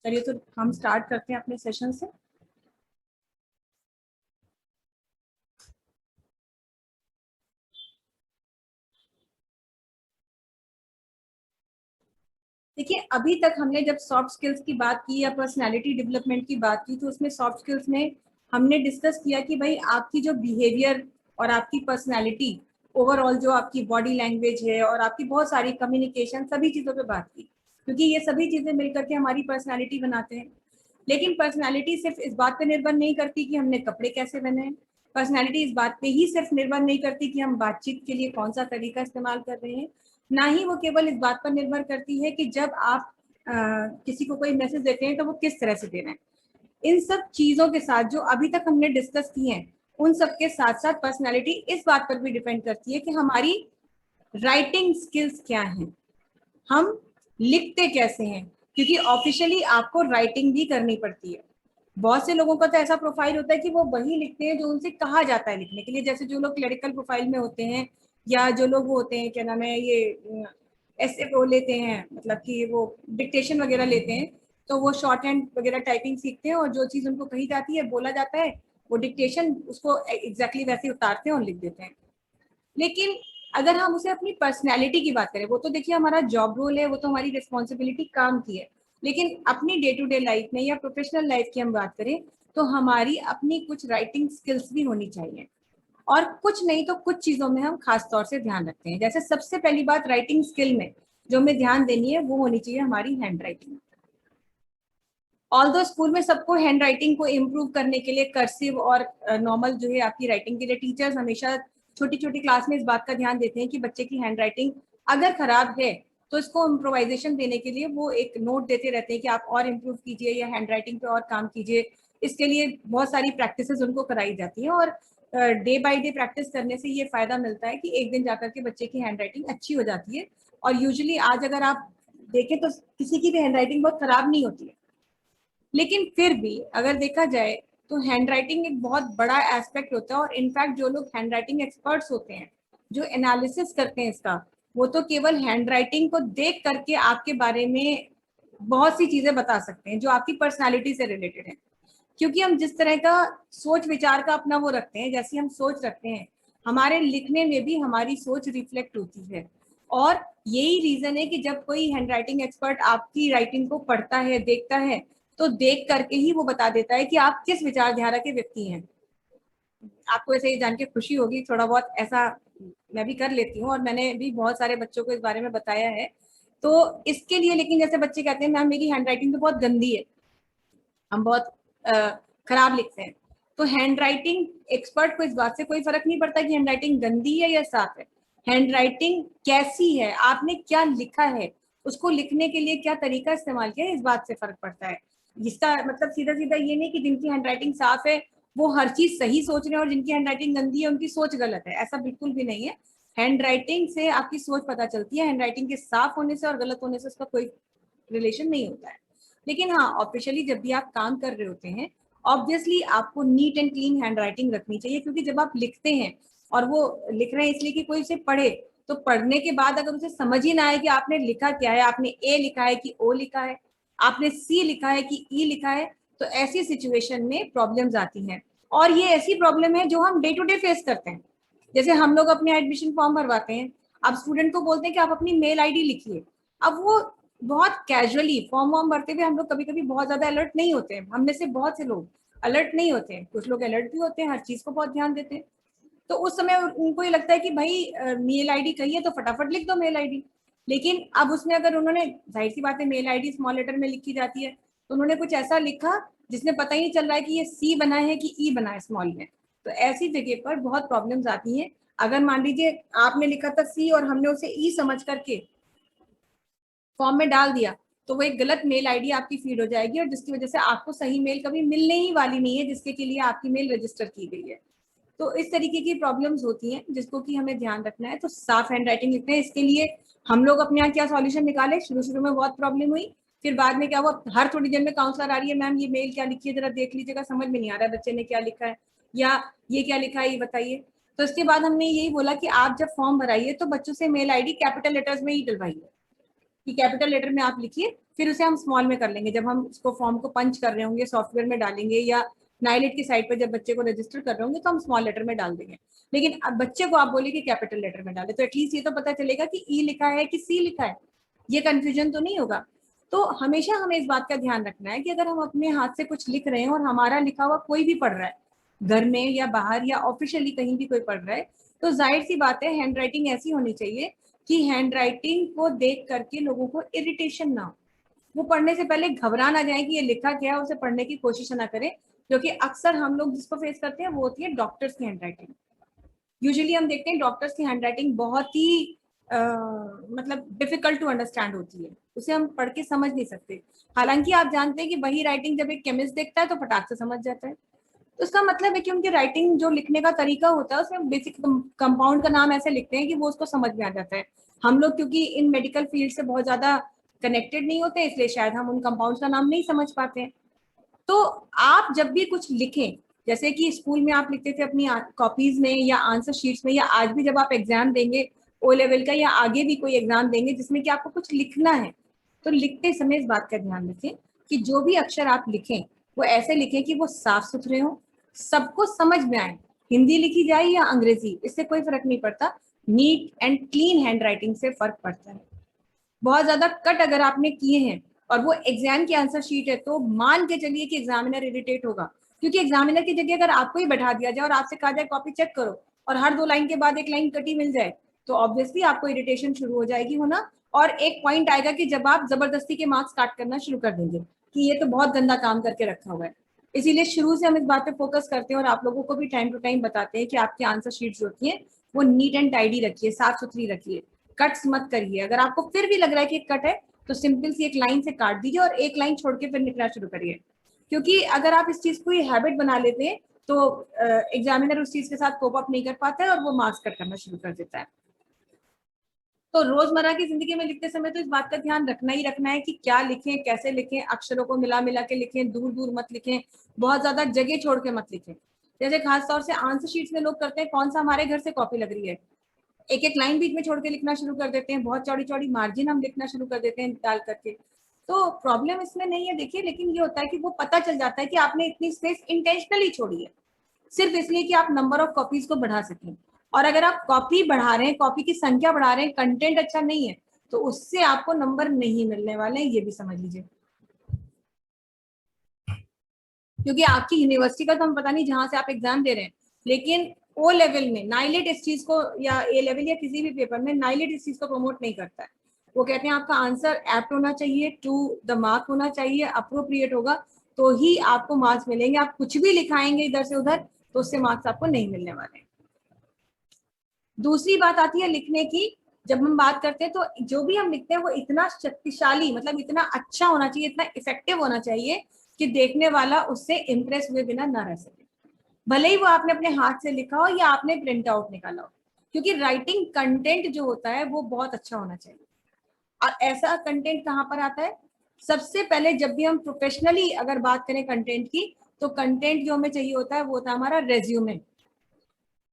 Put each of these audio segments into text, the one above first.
चलिए तो हम स्टार्ट करते हैं अपने सेशन से। देखिए, अभी तक हमने जब सॉफ्ट स्किल्स की बात की या पर्सनालिटी डेवलपमेंट की बात की, तो उसमें सॉफ्ट स्किल्स में हमने डिस्कस किया कि भाई आपकी जो बिहेवियर और आपकी पर्सनालिटी, ओवरऑल जो आपकी बॉडी लैंग्वेज है और आपकी बहुत सारी कम्युनिकेशन, सभी चीज़ों पे बात की, क्योंकि ये सभी चीज़ें मिलकर के हमारी पर्सनालिटी बनाते हैं। लेकिन पर्सनालिटी सिर्फ इस बात पर निर्भर नहीं करती कि हमने कपड़े कैसे पहने हैं। पर्सनालिटी इस बात पे ही सिर्फ निर्भर नहीं करती कि हम बातचीत के लिए कौन सा तरीका इस्तेमाल कर रहे हैं। ना ही वो केवल इस बात पर निर्भर करती है कि जब आप किसी को कोई मैसेज देते हैं तो वो किस तरह से दे रहे हैं। इन सब चीजों के साथ जो अभी तक हमने डिस्कस की हैं, उन सब के साथ साथ पर्सनालिटी इस बात पर भी डिपेंड करती है कि हमारी राइटिंग स्किल्स क्या हैं, हम लिखते कैसे हैं, क्योंकि ऑफिशियली आपको राइटिंग भी करनी पड़ती है। बहुत से लोगों का तो ऐसा प्रोफाइल होता है कि वो वही लिखते हैं जो उनसे कहा जाता है लिखने के लिए, जैसे जो लोग क्लरिकल प्रोफाइल में होते हैं या जो लोग होते हैं क्या नाम है ये ऐसे वो लेते हैं, मतलब कि वो डिक्टेशन वगैरह लेते हैं, तो वो शॉर्ट हैंड वगैरह टाइपिंग सीखते हैं और जो चीज़ उनको कही जाती है बोला जाता है, वो डिक्टेशन उसको एग्जैक्टली वैसे उतारते हैं और लिख देते हैं। लेकिन अगर हम उसे अपनी पर्सनैलिटी की बात करें, वो तो देखिए हमारा जॉब रोल है, वो तो हमारी रिस्पॉन्सिबिलिटी काम की है, लेकिन अपनी डे टू डे लाइफ में या प्रोफेशनल लाइफ की हम बात करें तो हमारी अपनी कुछ राइटिंग स्किल्स भी होनी चाहिए। और कुछ नहीं तो कुछ चीज़ों में हम खास तौर से ध्यान रखते हैं। जैसे सबसे पहली बात राइटिंग स्किल में जो हमें ध्यान देनी है वो होनी चाहिए हमारी हैंड राइटिंग। ऑल्दो स्कूल में सबको हैंड राइटिंग को इम्प्रूव करने के लिए कर्सिव और नॉर्मल जो है आपकी राइटिंग के लिए टीचर्स हमेशा छोटी छोटी क्लास में इस बात का ध्यान देते हैं कि बच्चे की हैंड राइटिंग अगर खराब है तो इसको इम्प्रोवाइजेशन देने के लिए वो एक नोट देते रहते हैं कि आप और इम्प्रूव कीजिए या हैंड राइटिंग पे और काम कीजिए। इसके लिए बहुत सारी प्रैक्टिसेस उनको कराई जाती हैं और डे बाय डे प्रैक्टिस करने से ये फायदा मिलता है कि एक दिन जाकर के बच्चे की हैंड राइटिंग अच्छी हो जाती है। और यूजुअली आज अगर आप देखें तो किसी की भी हैंड राइटिंग बहुत खराब नहीं होती है, लेकिन फिर भी अगर देखा जाए तो हैंड राइटिंग एक बहुत बड़ा एस्पेक्ट होता है। और इनफैक्ट जो लोग हैंड राइटिंग एक्सपर्ट्स होते हैं, जो एनालिसिस करते हैं इसका, वो तो केवल हैंड राइटिंग को देख करके आपके बारे में बहुत सी चीजें बता सकते हैं जो आपकी पर्सनालिटी से रिलेटेड है। क्योंकि हम जिस तरह का सोच विचार का अपना वो रखते हैं, जैसी हम सोच रखते हैं, हमारे लिखने में भी हमारी सोच रिफ्लेक्ट होती है। और यही रीजन है कि जब कोई हैंड राइटिंग एक्सपर्ट आपकी राइटिंग को पढ़ता है, देखता है, तो देख करके ही वो बता देता है कि आप किस विचारधारा के व्यक्ति हैं। आपको ऐसे ही जान के खुशी होगी, थोड़ा बहुत ऐसा मैं भी कर लेती हूँ और मैंने भी बहुत सारे बच्चों को इस बारे में बताया है। तो इसके लिए, लेकिन जैसे बच्चे कहते हैं मैम मेरी हैंड राइटिंग तो बहुत गंदी है, हम बहुत खराब लिखते हैं, तो हैंड राइटिंग एक्सपर्ट को इस बात से कोई फर्क नहीं पड़ता कि हैंड राइटिंग गंदी है या साफ है। हैंड राइटिंग कैसी है, आपने क्या लिखा है, उसको लिखने के लिए क्या तरीका इस्तेमाल किया है, इस बात से फर्क पड़ता है। जिसका मतलब सीधा सीधा ये नहीं कि जिनकी हैंड राइटिंग साफ है वो हर चीज सही सोच रहे हैं और जिनकी हैंड राइटिंग गंदी है उनकी सोच गलत है, ऐसा बिल्कुल भी नहीं है। हैंड राइटिंग से आपकी सोच पता चलती है, हैंड राइटिंग के साफ होने से और गलत होने से उसका कोई रिलेशन नहीं होता है। लेकिन हाँ, ऑफिशियली जब भी आप काम कर रहे होते हैं, ऑब्वियसली आपको neat and clean hand writing रखनी चाहिए, क्योंकि जब आप लिखते हैं और वो लिख रहे हैं इसलिए कि कोई उसे पढ़े, तो पढ़ने के बाद अगर उसे समझ ही ना आए कि आपने लिखा क्या है, आपने ए लिखा है कि ओ लिखा है, आपने सी लिखा है कि ई लिखा है, तो ऐसी सिचुएशन में प्रॉब्लम्स आती हैं। और ये ऐसी प्रॉब्लम है जो हम डे टू डे फेस करते हैं। जैसे हम लोग अपने एडमिशन फॉर्म भरवाते हैं, अब स्टूडेंट को बोलते हैं कि आप अपनी मेल आईडी लिखिए। अब वो बहुत कैजुअली फॉर्म वॉर्म भरते हुए हम लोग कभी कभी बहुत ज्यादा अलर्ट नहीं होते हैं, हम में से बहुत से लोग अलर्ट नहीं होते हैं, कुछ लोग अलर्ट भी होते हैं, हर चीज को बहुत ध्यान देते हैं। तो उस समय उनको ये लगता है कि भाई मेल आईडी कही है तो फटाफट लिख दो मेल आईडी। लेकिन अब उसमें अगर उन्होंने, जाहिर सी बात है मेल आईडी स्मॉल लेटर में लिखी जाती है, तो उन्होंने कुछ ऐसा लिखा जिसमें पता ही नहीं चल रहा है कि ये सी बना है कि ई बना है स्मॉल में। तो ऐसी जगह पर बहुत प्रॉब्लम्स आती हैं। अगर मान लीजिए आपने लिखा था सी और हमने उसे ई समझ करके फॉर्म में डाल दिया, तो वो एक गलत मेल आईडी आपकी फीड हो जाएगी और जिसकी वजह से आपको सही मेल कभी मिलने ही वाली नहीं है जिसके के लिए आपकी मेल रजिस्टर की गई है। तो इस तरीके की प्रॉब्लम्स होती हैं जिसको कि हमें ध्यान रखना है। तो साफ हैंड राइटिंग लिखते हैं, इसके लिए हम लोग अपने यहाँ क्या सॉल्यूशन निकाले, शुरू शुरू में बहुत प्रॉब्लम हुई, फिर बाद में क्या हुआ, हर थोड़ी देर में काउंसलर आ रही है, मैम ये मेल क्या लिखी है जरा देख लीजिएगा, समझ में नहीं आ रहा है बच्चे ने क्या लिखा है, या ये क्या लिखा है ये बताइए। तो इसके बाद हमने यही बोला कि आप जब फॉर्म भराइए तो बच्चों से मेल आईडी कैपिटल लेटर्स में ही डलवाइए। कि कैपिटल लेटर में आप लिखिए, फिर उसे हम स्मॉल में कर लेंगे जब हम उसको फॉर्म को पंच कर रहे होंगे, सॉफ्टवेयर में डालेंगे, या नाइलेट की साइट पर जब बच्चे को रजिस्टर कर रहे होंगे तो हम स्मॉल लेटर में डाल देंगे। लेकिन अब बच्चे को आप बोलिए कि कैपिटल लेटर में डाले, तो एटलीस्ट ये तो पता चलेगा कि ई लिखा है कि सी लिखा है, ये कंफ्यूजन तो नहीं होगा। तो हमेशा हमें इस बात का ध्यान रखना है कि अगर हम अपने हाथ से कुछ लिख रहे हैं और हमारा लिखा हुआ कोई भी पढ़ रहा है, घर में या बाहर या ऑफिशियली कहीं भी कोई पढ़ रहा है, तो जाहिर सी बात है हैंड राइटिंग ऐसी होनी चाहिए कि हैंड राइटिंग को देख करके लोगों को इरिटेशन ना हो, वो पढ़ने से पहले घबरा ना जाए कि ये लिखा क्या है, उसे पढ़ने की कोशिश ना करें। क्योंकि अक्सर हम लोग जिसको फेस करते हैं वो होती है डॉक्टर्स की हैंड राइटिंग। यूजुअली हम देखते हैं डॉक्टर्स की हैंड राइटिंग बहुत ही मतलब डिफिकल्ट टू अंडरस्टैंड होती है, उसे हम पढ़ के समझ नहीं सकते। हालांकि आप जानते हैं कि वही राइटिंग जब एक केमिस्ट देखता है तो फटाक से समझ जाता है। तो इसका मतलब है कि उनकी राइटिंग जो लिखने का तरीका होता है उसमें बेसिक कंपाउंड का नाम ऐसे लिखते हैं कि वो उसको समझ में आ जाता है। हम लोग क्योंकि इन मेडिकल फील्ड से बहुत ज्यादा कनेक्टेड नहीं होते, इसलिए शायद हम उन कंपाउंड का नाम नहीं समझ पाते हैं। तो आप जब भी कुछ लिखें, जैसे कि स्कूल में आप लिखते थे अपनी कॉपीज में या आंसर शीट्स में, या आज भी जब आप एग्जाम देंगे ओ लेवल का या आगे भी कोई एग्जाम देंगे जिसमें कि आपको कुछ लिखना है, तो लिखते समय इस बात का ध्यान रखें कि जो भी अक्षर आप लिखें वो ऐसे लिखें कि वो साफ सुथरे हों, सबको समझ में आए। हिंदी लिखी जाए या अंग्रेजी, इससे कोई फर्क नहीं पड़ता, neat and clean hand writing से फर्क पड़ता है। बहुत ज्यादा कट अगर आपने किए हैं और वो एग्जाम की आंसर शीट है तो मान के चलिए कि एग्जामिनर इरिटेट होगा। क्योंकि एग्जामिनर की जगह अगर आपको ही बैठा दिया जाए और आपसे कहा जाए कॉपी चेक करो, और हर 2 लाइन के बाद एक लाइन कटी मिल जाए, तो ऑब्वियसली आपको इरिटेशन शुरू हो जाएगी होना। और एक पॉइंट आएगा कि जब आप जबरदस्ती के मार्क्स काट करना शुरू कर देंगे कि ये तो बहुत गंदा काम करके रखा हुआ है। इसीलिए शुरू से हम इस बात पे फोकस करते हैं और आप लोगों को भी टाइम टू टाइम बताते हैं कि आपकी आंसर शीट्स होती है वो नीट एंड टाइडी रखिए, साफ सुथरी रखिए, कट्स मत करिए। अगर आपको फिर भी लग रहा है कि कट है तो सिंपल सी एक लाइन से काट दीजिए और एक लाइन छोड़ के फिर लिखना शुरू करिए। क्योंकि अगर आप इस चीज को ये हैबिट बना लेते हैं तो एग्जामिनर उस चीज के साथ कोप अप नहीं कर पाता है और वो मार्क्स कट करना शुरू कर देता है। तो रोजमर्रा की जिंदगी में लिखते समय तो इस बात का ध्यान रखना ही रखना है कि क्या लिखें, कैसे लिखें, अक्षरों को मिला मिला के लिखें, दूर दूर मत लिखें, बहुत ज्यादा जगह छोड़ के मत लिखें। जैसे खासतौर से आंसर शीट्स में लोग करते हैं, कौन सा हमारे घर से कॉपी लग रही है, एक एक लाइन बीच में छोड़ के लिखना शुरू कर देते हैं, बहुत चौड़ी चौड़ी मार्जिन हम लिखना शुरू कर देते हैं डाल करके। तो प्रॉब्लम इसमें नहीं है देखिए, लेकिन ये होता है कि वो पता चल जाता है कि आपने इतनी स्पेस इंटेंशनली छोड़ी है सिर्फ इसलिए कि आप नंबर ऑफ कॉपीज को बढ़ा सकें। और अगर आप कॉपी बढ़ा रहे हैं, कॉपी की संख्या बढ़ा रहे हैं, कंटेंट अच्छा नहीं है, तो उससे आपको नंबर नहीं मिलने वाले हैं, ये भी समझ लीजिए। क्योंकि आपकी यूनिवर्सिटी का तो हम पता नहीं जहां से आप एग्जाम दे रहे हैं, लेकिन ओ लेवल में नाइलेट इस चीज को, या ए लेवल या किसी भी पेपर में नाइलेट इस चीज को प्रमोट नहीं करता है। वो कहते हैं आपका आंसर एप्ट होना चाहिए, टू द मार्क होना चाहिए, अप्रोप्रिएट होगा, तो ही आपको मार्क्स मिलेंगे। आप कुछ भी लिखाएंगे इधर से उधर तो उससे मार्क्स आपको नहीं मिलने वाले। दूसरी बात आती है लिखने की। जब हम बात करते हैं तो जो भी हम लिखते हैं वो इतना शक्तिशाली, मतलब इतना अच्छा होना चाहिए, इतना इफेक्टिव होना चाहिए कि देखने वाला उससे इम्प्रेस हुए बिना ना रह सके, भले ही वो आपने अपने हाथ से लिखा हो या आपने प्रिंट आउट निकाला हो। क्योंकि राइटिंग कंटेंट जो होता है वो बहुत अच्छा होना चाहिए। और ऐसा कंटेंट कहाँ पर आता है, सबसे पहले जब भी हम प्रोफेशनली अगर बात करें कंटेंट की, तो कंटेंट जो हमें चाहिए होता है वो होता है हमारा रेज्यूमे।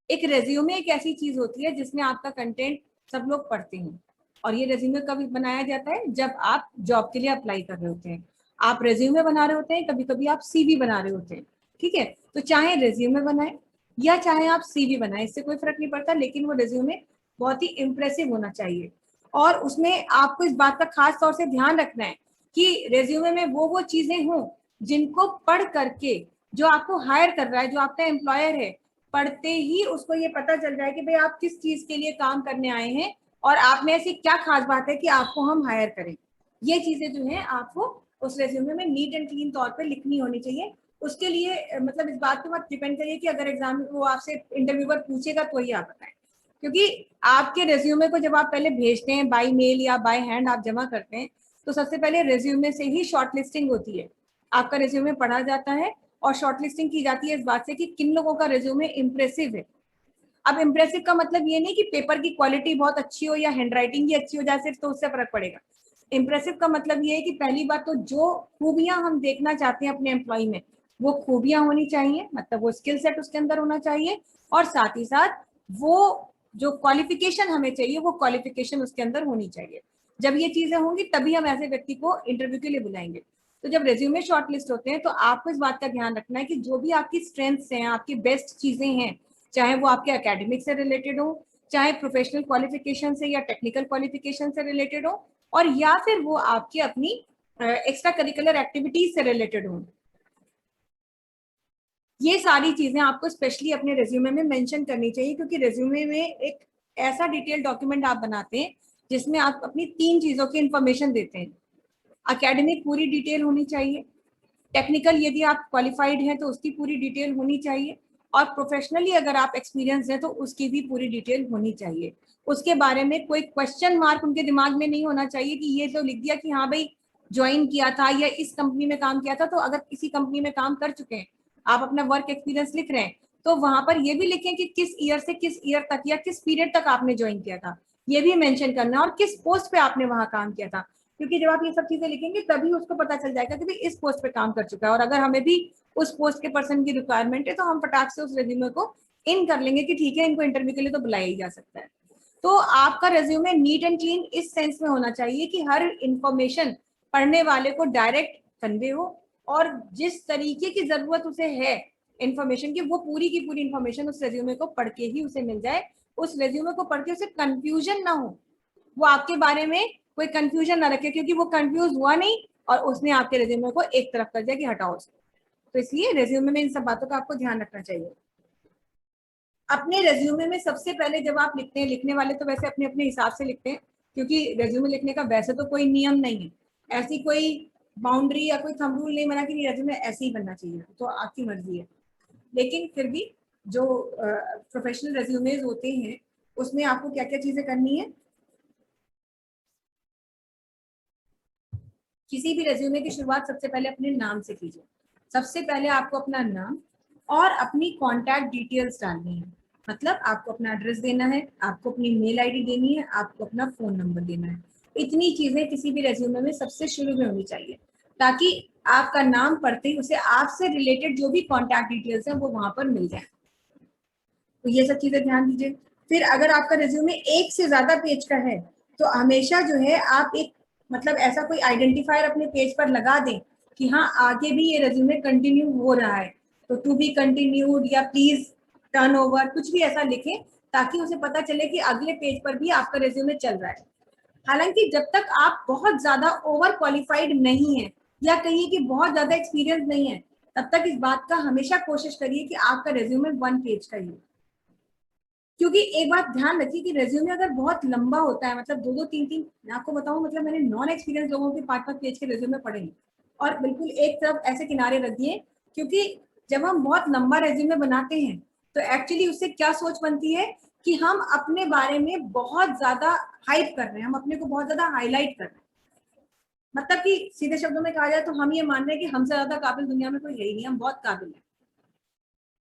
एक रेज्यूमे एक ऐसी चीज होती है जिसमें आपका कंटेंट सब लोग पढ़ते हैं। और ये रेज्यूमे कभी बनाया जाता है जब आप जॉब के लिए अप्लाई कर रहे होते हैं, आप रेज्यूमे बना रहे होते हैं, कभी कभी आप सीवी बना रहे होते हैं। ठीक है, तो चाहे रेज्यूमे बनाए या चाहे आप सीवी बनाए, इससे कोई फर्क नहीं पड़ता, लेकिन वो रेज्यूमे बहुत ही इंप्रेसिव होना चाहिए। और उसमें आपको इस बात का खास तौर से ध्यान रखना है कि रेज्यूमे में वो चीजें हों जिनको पढ़ करके जो आपको हायर कर रहा है, जो आपका एम्प्लॉयर है, पढ़ते ही उसको ये पता चल जाए कि भाई आप किस चीज के लिए काम करने आए हैं और आप में ऐसी क्या खास बात है कि आपको हम हायर करें। ये चीजें जो है आपको उस रेज्यूमे में नीट एंड क्लीन तौर पे लिखनी होनी चाहिए। उसके लिए मतलब इस बात पे मत डिपेंड करिए कि अगर एग्जाम वो आपसे इंटरव्यूअर पूछेगा तो ही आप बताएं। क्योंकि आपके रेज्यूमे को जब आप पहले भेजते हैं बाय मेल या बाय हैंड आप जमा करते हैं, तो सबसे पहले रेज्यूमे से ही शॉर्ट लिस्टिंग होती है। आपका रेज्यूमे पढ़ा जाता है और शॉर्टलिस्टिंग की जाती है इस बात से कि किन लोगों का रेज्यूमे इंप्रेसिव है। अब इंप्रेसिव का मतलब ये नहीं कि पेपर की क्वालिटी बहुत अच्छी हो या हैंडराइटिंग ही अच्छी हो जाए सिर्फ तो उससे फर्क पड़ेगा। इंप्रेसिव का मतलब ये है कि पहली बात तो जो खूबियां हम देखना चाहते हैं अपने एम्प्लॉय में वो खूबियां होनी चाहिए, मतलब वो स्किल सेट उसके अंदर होना चाहिए, और साथ ही साथ वो जो क्वालिफिकेशन हमें चाहिए वो क्वालिफिकेशन उसके अंदर होनी चाहिए। जब ये चीजें होंगी तभी हम ऐसे व्यक्ति को इंटरव्यू के लिए बुलाएंगे। तो जब रेज्यूमे शॉर्टलिस्ट होते हैं तो आपको इस बात का ध्यान रखना है कि जो भी आपकी स्ट्रेंथ्स हैं, आपकी बेस्ट चीजें हैं, चाहे वो आपके एकेडमिक से रिलेटेड हो, चाहे प्रोफेशनल क्वालिफिकेशन से या टेक्निकल क्वालिफिकेशन से रिलेटेड हो, और या फिर वो आपकी अपनी एक्स्ट्रा करिकुलर एक्टिविटीज से रिलेटेड हो, ये सारी चीजें आपको स्पेशली अपने रेज्यूमे में मेंशन करनी चाहिए। क्योंकि रेज्यूमे में एक ऐसा डिटेल डॉक्यूमेंट आप बनाते हैं जिसमें आप अपनी 3 चीजों की इंफॉर्मेशन देते हैं। एकेडमिक पूरी डिटेल होनी चाहिए, टेक्निकल यदि आप क्वालिफाइड हैं तो उसकी पूरी डिटेल होनी चाहिए, और प्रोफेशनली अगर आप एक्सपीरियंस हैं तो उसकी भी पूरी डिटेल होनी चाहिए। उसके बारे में कोई क्वेश्चन मार्क उनके दिमाग में नहीं होना चाहिए कि ये तो लिख दिया कि हाँ भाई ज्वाइन किया था या इस कंपनी में काम किया था। तो अगर किसी कंपनी में काम कर चुके हैं, आप अपना वर्क एक्सपीरियंस लिख रहे हैं, तो वहां पर ये भी लिखें कि किस ईयर से किस ईयर तक या किस पीरियड तक आपने ज्वाइन किया था, ये भी मेंशन करना, और किस पोस्ट पे आपने वहां काम किया था। क्योंकि जब आप ये सब चीजें लिखेंगे तभी उसको पता चल जाएगा कि भाई इस पोस्ट पे काम कर चुका है, और अगर हमें भी उस पोस्ट के पर्सन की रिक्वायरमेंट है तो हम फटाक से उस रेज्यूमे को इन कर लेंगे कि ठीक है, इनको इंटरव्यू के लिए तो बुलाया ही जा सकता है। तो आपका रेज्यूमे नीट एंड क्लीन इस सेंस में होना चाहिए कि हर इंफॉर्मेशन पढ़ने वाले को डायरेक्ट कन्वे हो, और जिस तरीके की जरूरत उसे है इंफॉर्मेशन की, वो पूरी की पूरी इंफॉर्मेशन उस रेज्यूमे को पढ़ के ही उसे मिल जाए। उस रेज्यूमे को पढ़ के उसे कंफ्यूजन ना हो, वो आपके बारे में कोई कंफ्यूजन ना रखे, क्योंकि वो कंफ्यूज हुआ नहीं और उसने आपके रेज्यूमे को एक तरफ कर दिया कि हटाओ उसको। तो इसलिए रेज्यूमे में इन सब बातों का आपको ध्यान रखना चाहिए। अपने रेज्यूमे में सबसे पहले जब आप लिखते हैं, लिखने वाले तो वैसे अपने अपने हिसाब से लिखते हैं, क्योंकि रेज्यूमे लिखने का वैसे तो कोई नियम नहीं है, ऐसी कोई बाउंड्री या कोई थंब रूल नहीं बना कि रेज्यूमे ऐसे ही बनना चाहिए, तो आपकी मर्जी है। लेकिन फिर भी जो प्रोफेशनल रेज्यूमेज होते हैं उसमें आपको क्या क्या चीजें करनी है। किसी भी रेज्यूमे की शुरुआत सबसे पहले अपने नाम से कीजिए। सबसे पहले आपको अपना नाम और अपनी कॉन्टैक्ट डिटेल्स डालनी है। मतलब आपको अपना एड्रेस देना है, आपको अपनी मेल आईडी देनी है, आपको अपना फोन नंबर देना है। इतनी चीजें किसी भी रेज्यूमे में सबसे शुरू में होनी चाहिए, ताकि आपका नाम पढ़ते ही उसे आपसे रिलेटेड जो भी कॉन्टैक्ट डिटेल्स हैं वो वहां पर मिल जाए। तो ये सब चीजें ध्यान दीजिए। फिर अगर आपका रेज्यूमे एक से ज्यादा पेज का है तो हमेशा जो है आप एक मतलब ऐसा कोई आइडेंटिफायर अपने पेज पर लगा दें कि हाँ आगे भी ये रेज्यूमे कंटिन्यू हो रहा है, तो टू बी कंटिन्यूड या प्लीज टर्न ओवर, कुछ भी ऐसा लिखें ताकि उसे पता चले कि अगले पेज पर भी आपका रेज्यूमे चल रहा है। हालांकि जब तक आप बहुत ज्यादा ओवर क्वालिफाइड नहीं है या कहिए कि बहुत ज्यादा एक्सपीरियंस नहीं है, तब तक इस बात का हमेशा कोशिश करिए कि आपका रेज्यूमे 1 पेज का ही हो। क्योंकि एक बात ध्यान रखिए कि रेज्यूमे अगर बहुत लंबा होता है, मतलब 2-2 3-3, मैं आपको बताऊं, मतलब मैंने नॉन एक्सपीरियंस लोगों के 5-5 पेज के रेज्यूमे पढ़े हैं और बिल्कुल एक तरफ ऐसे किनारे रख दिए। क्योंकि जब हम बहुत लंबा रेज्यूमे बनाते हैं तो एक्चुअली उससे क्या सोच बनती है कि हम अपने बारे में बहुत ज्यादा हाइप कर रहे हैं, हम अपने को बहुत ज्यादा हाईलाइट कर रहे हैं। मतलब कि सीधे शब्दों में कहा जाए तो हम ये मान रहे हैं कि हमसे ज्यादा काबिल दुनिया में कोई है ही नहीं, हम बहुत काबिल हैं।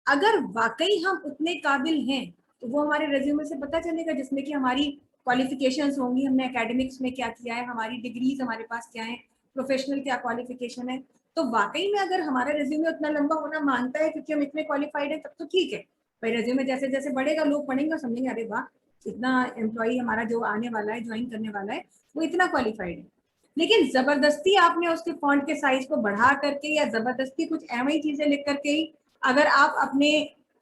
अगर वाकई हम उतने काबिल हैं तो वो हमारे रेज्यूमे से पता चलेगा, जिसमें कि हमारी क्वालिफिकेशंस होंगी, हमने एकेडमिक्स में क्या किया है, हमारी डिग्रीज हमारे पास क्या है, प्रोफेशनल क्या क्वालिफिकेशन है। तो वाकई में अगर हमारा रेज्यूमे उतना लंबा होना मांगता है क्योंकि हम इतने क्वालिफाइड है, तब तो ठीक है भाई। रेज्यूमे जैसे जैसे बढ़ेगा लोग पढ़ेंगे और समझेंगे अरे वाह, इतना एम्प्लॉय हमारा जो आने वाला है, ज्वाइन करने वाला है, वो इतना क्वालिफाइड है। लेकिन जबरदस्ती आपने उसके फॉन्ट के साइज को बढ़ा करके या जबरदस्ती कुछ ऐसी चीजें लिख करके ही अगर आप अपने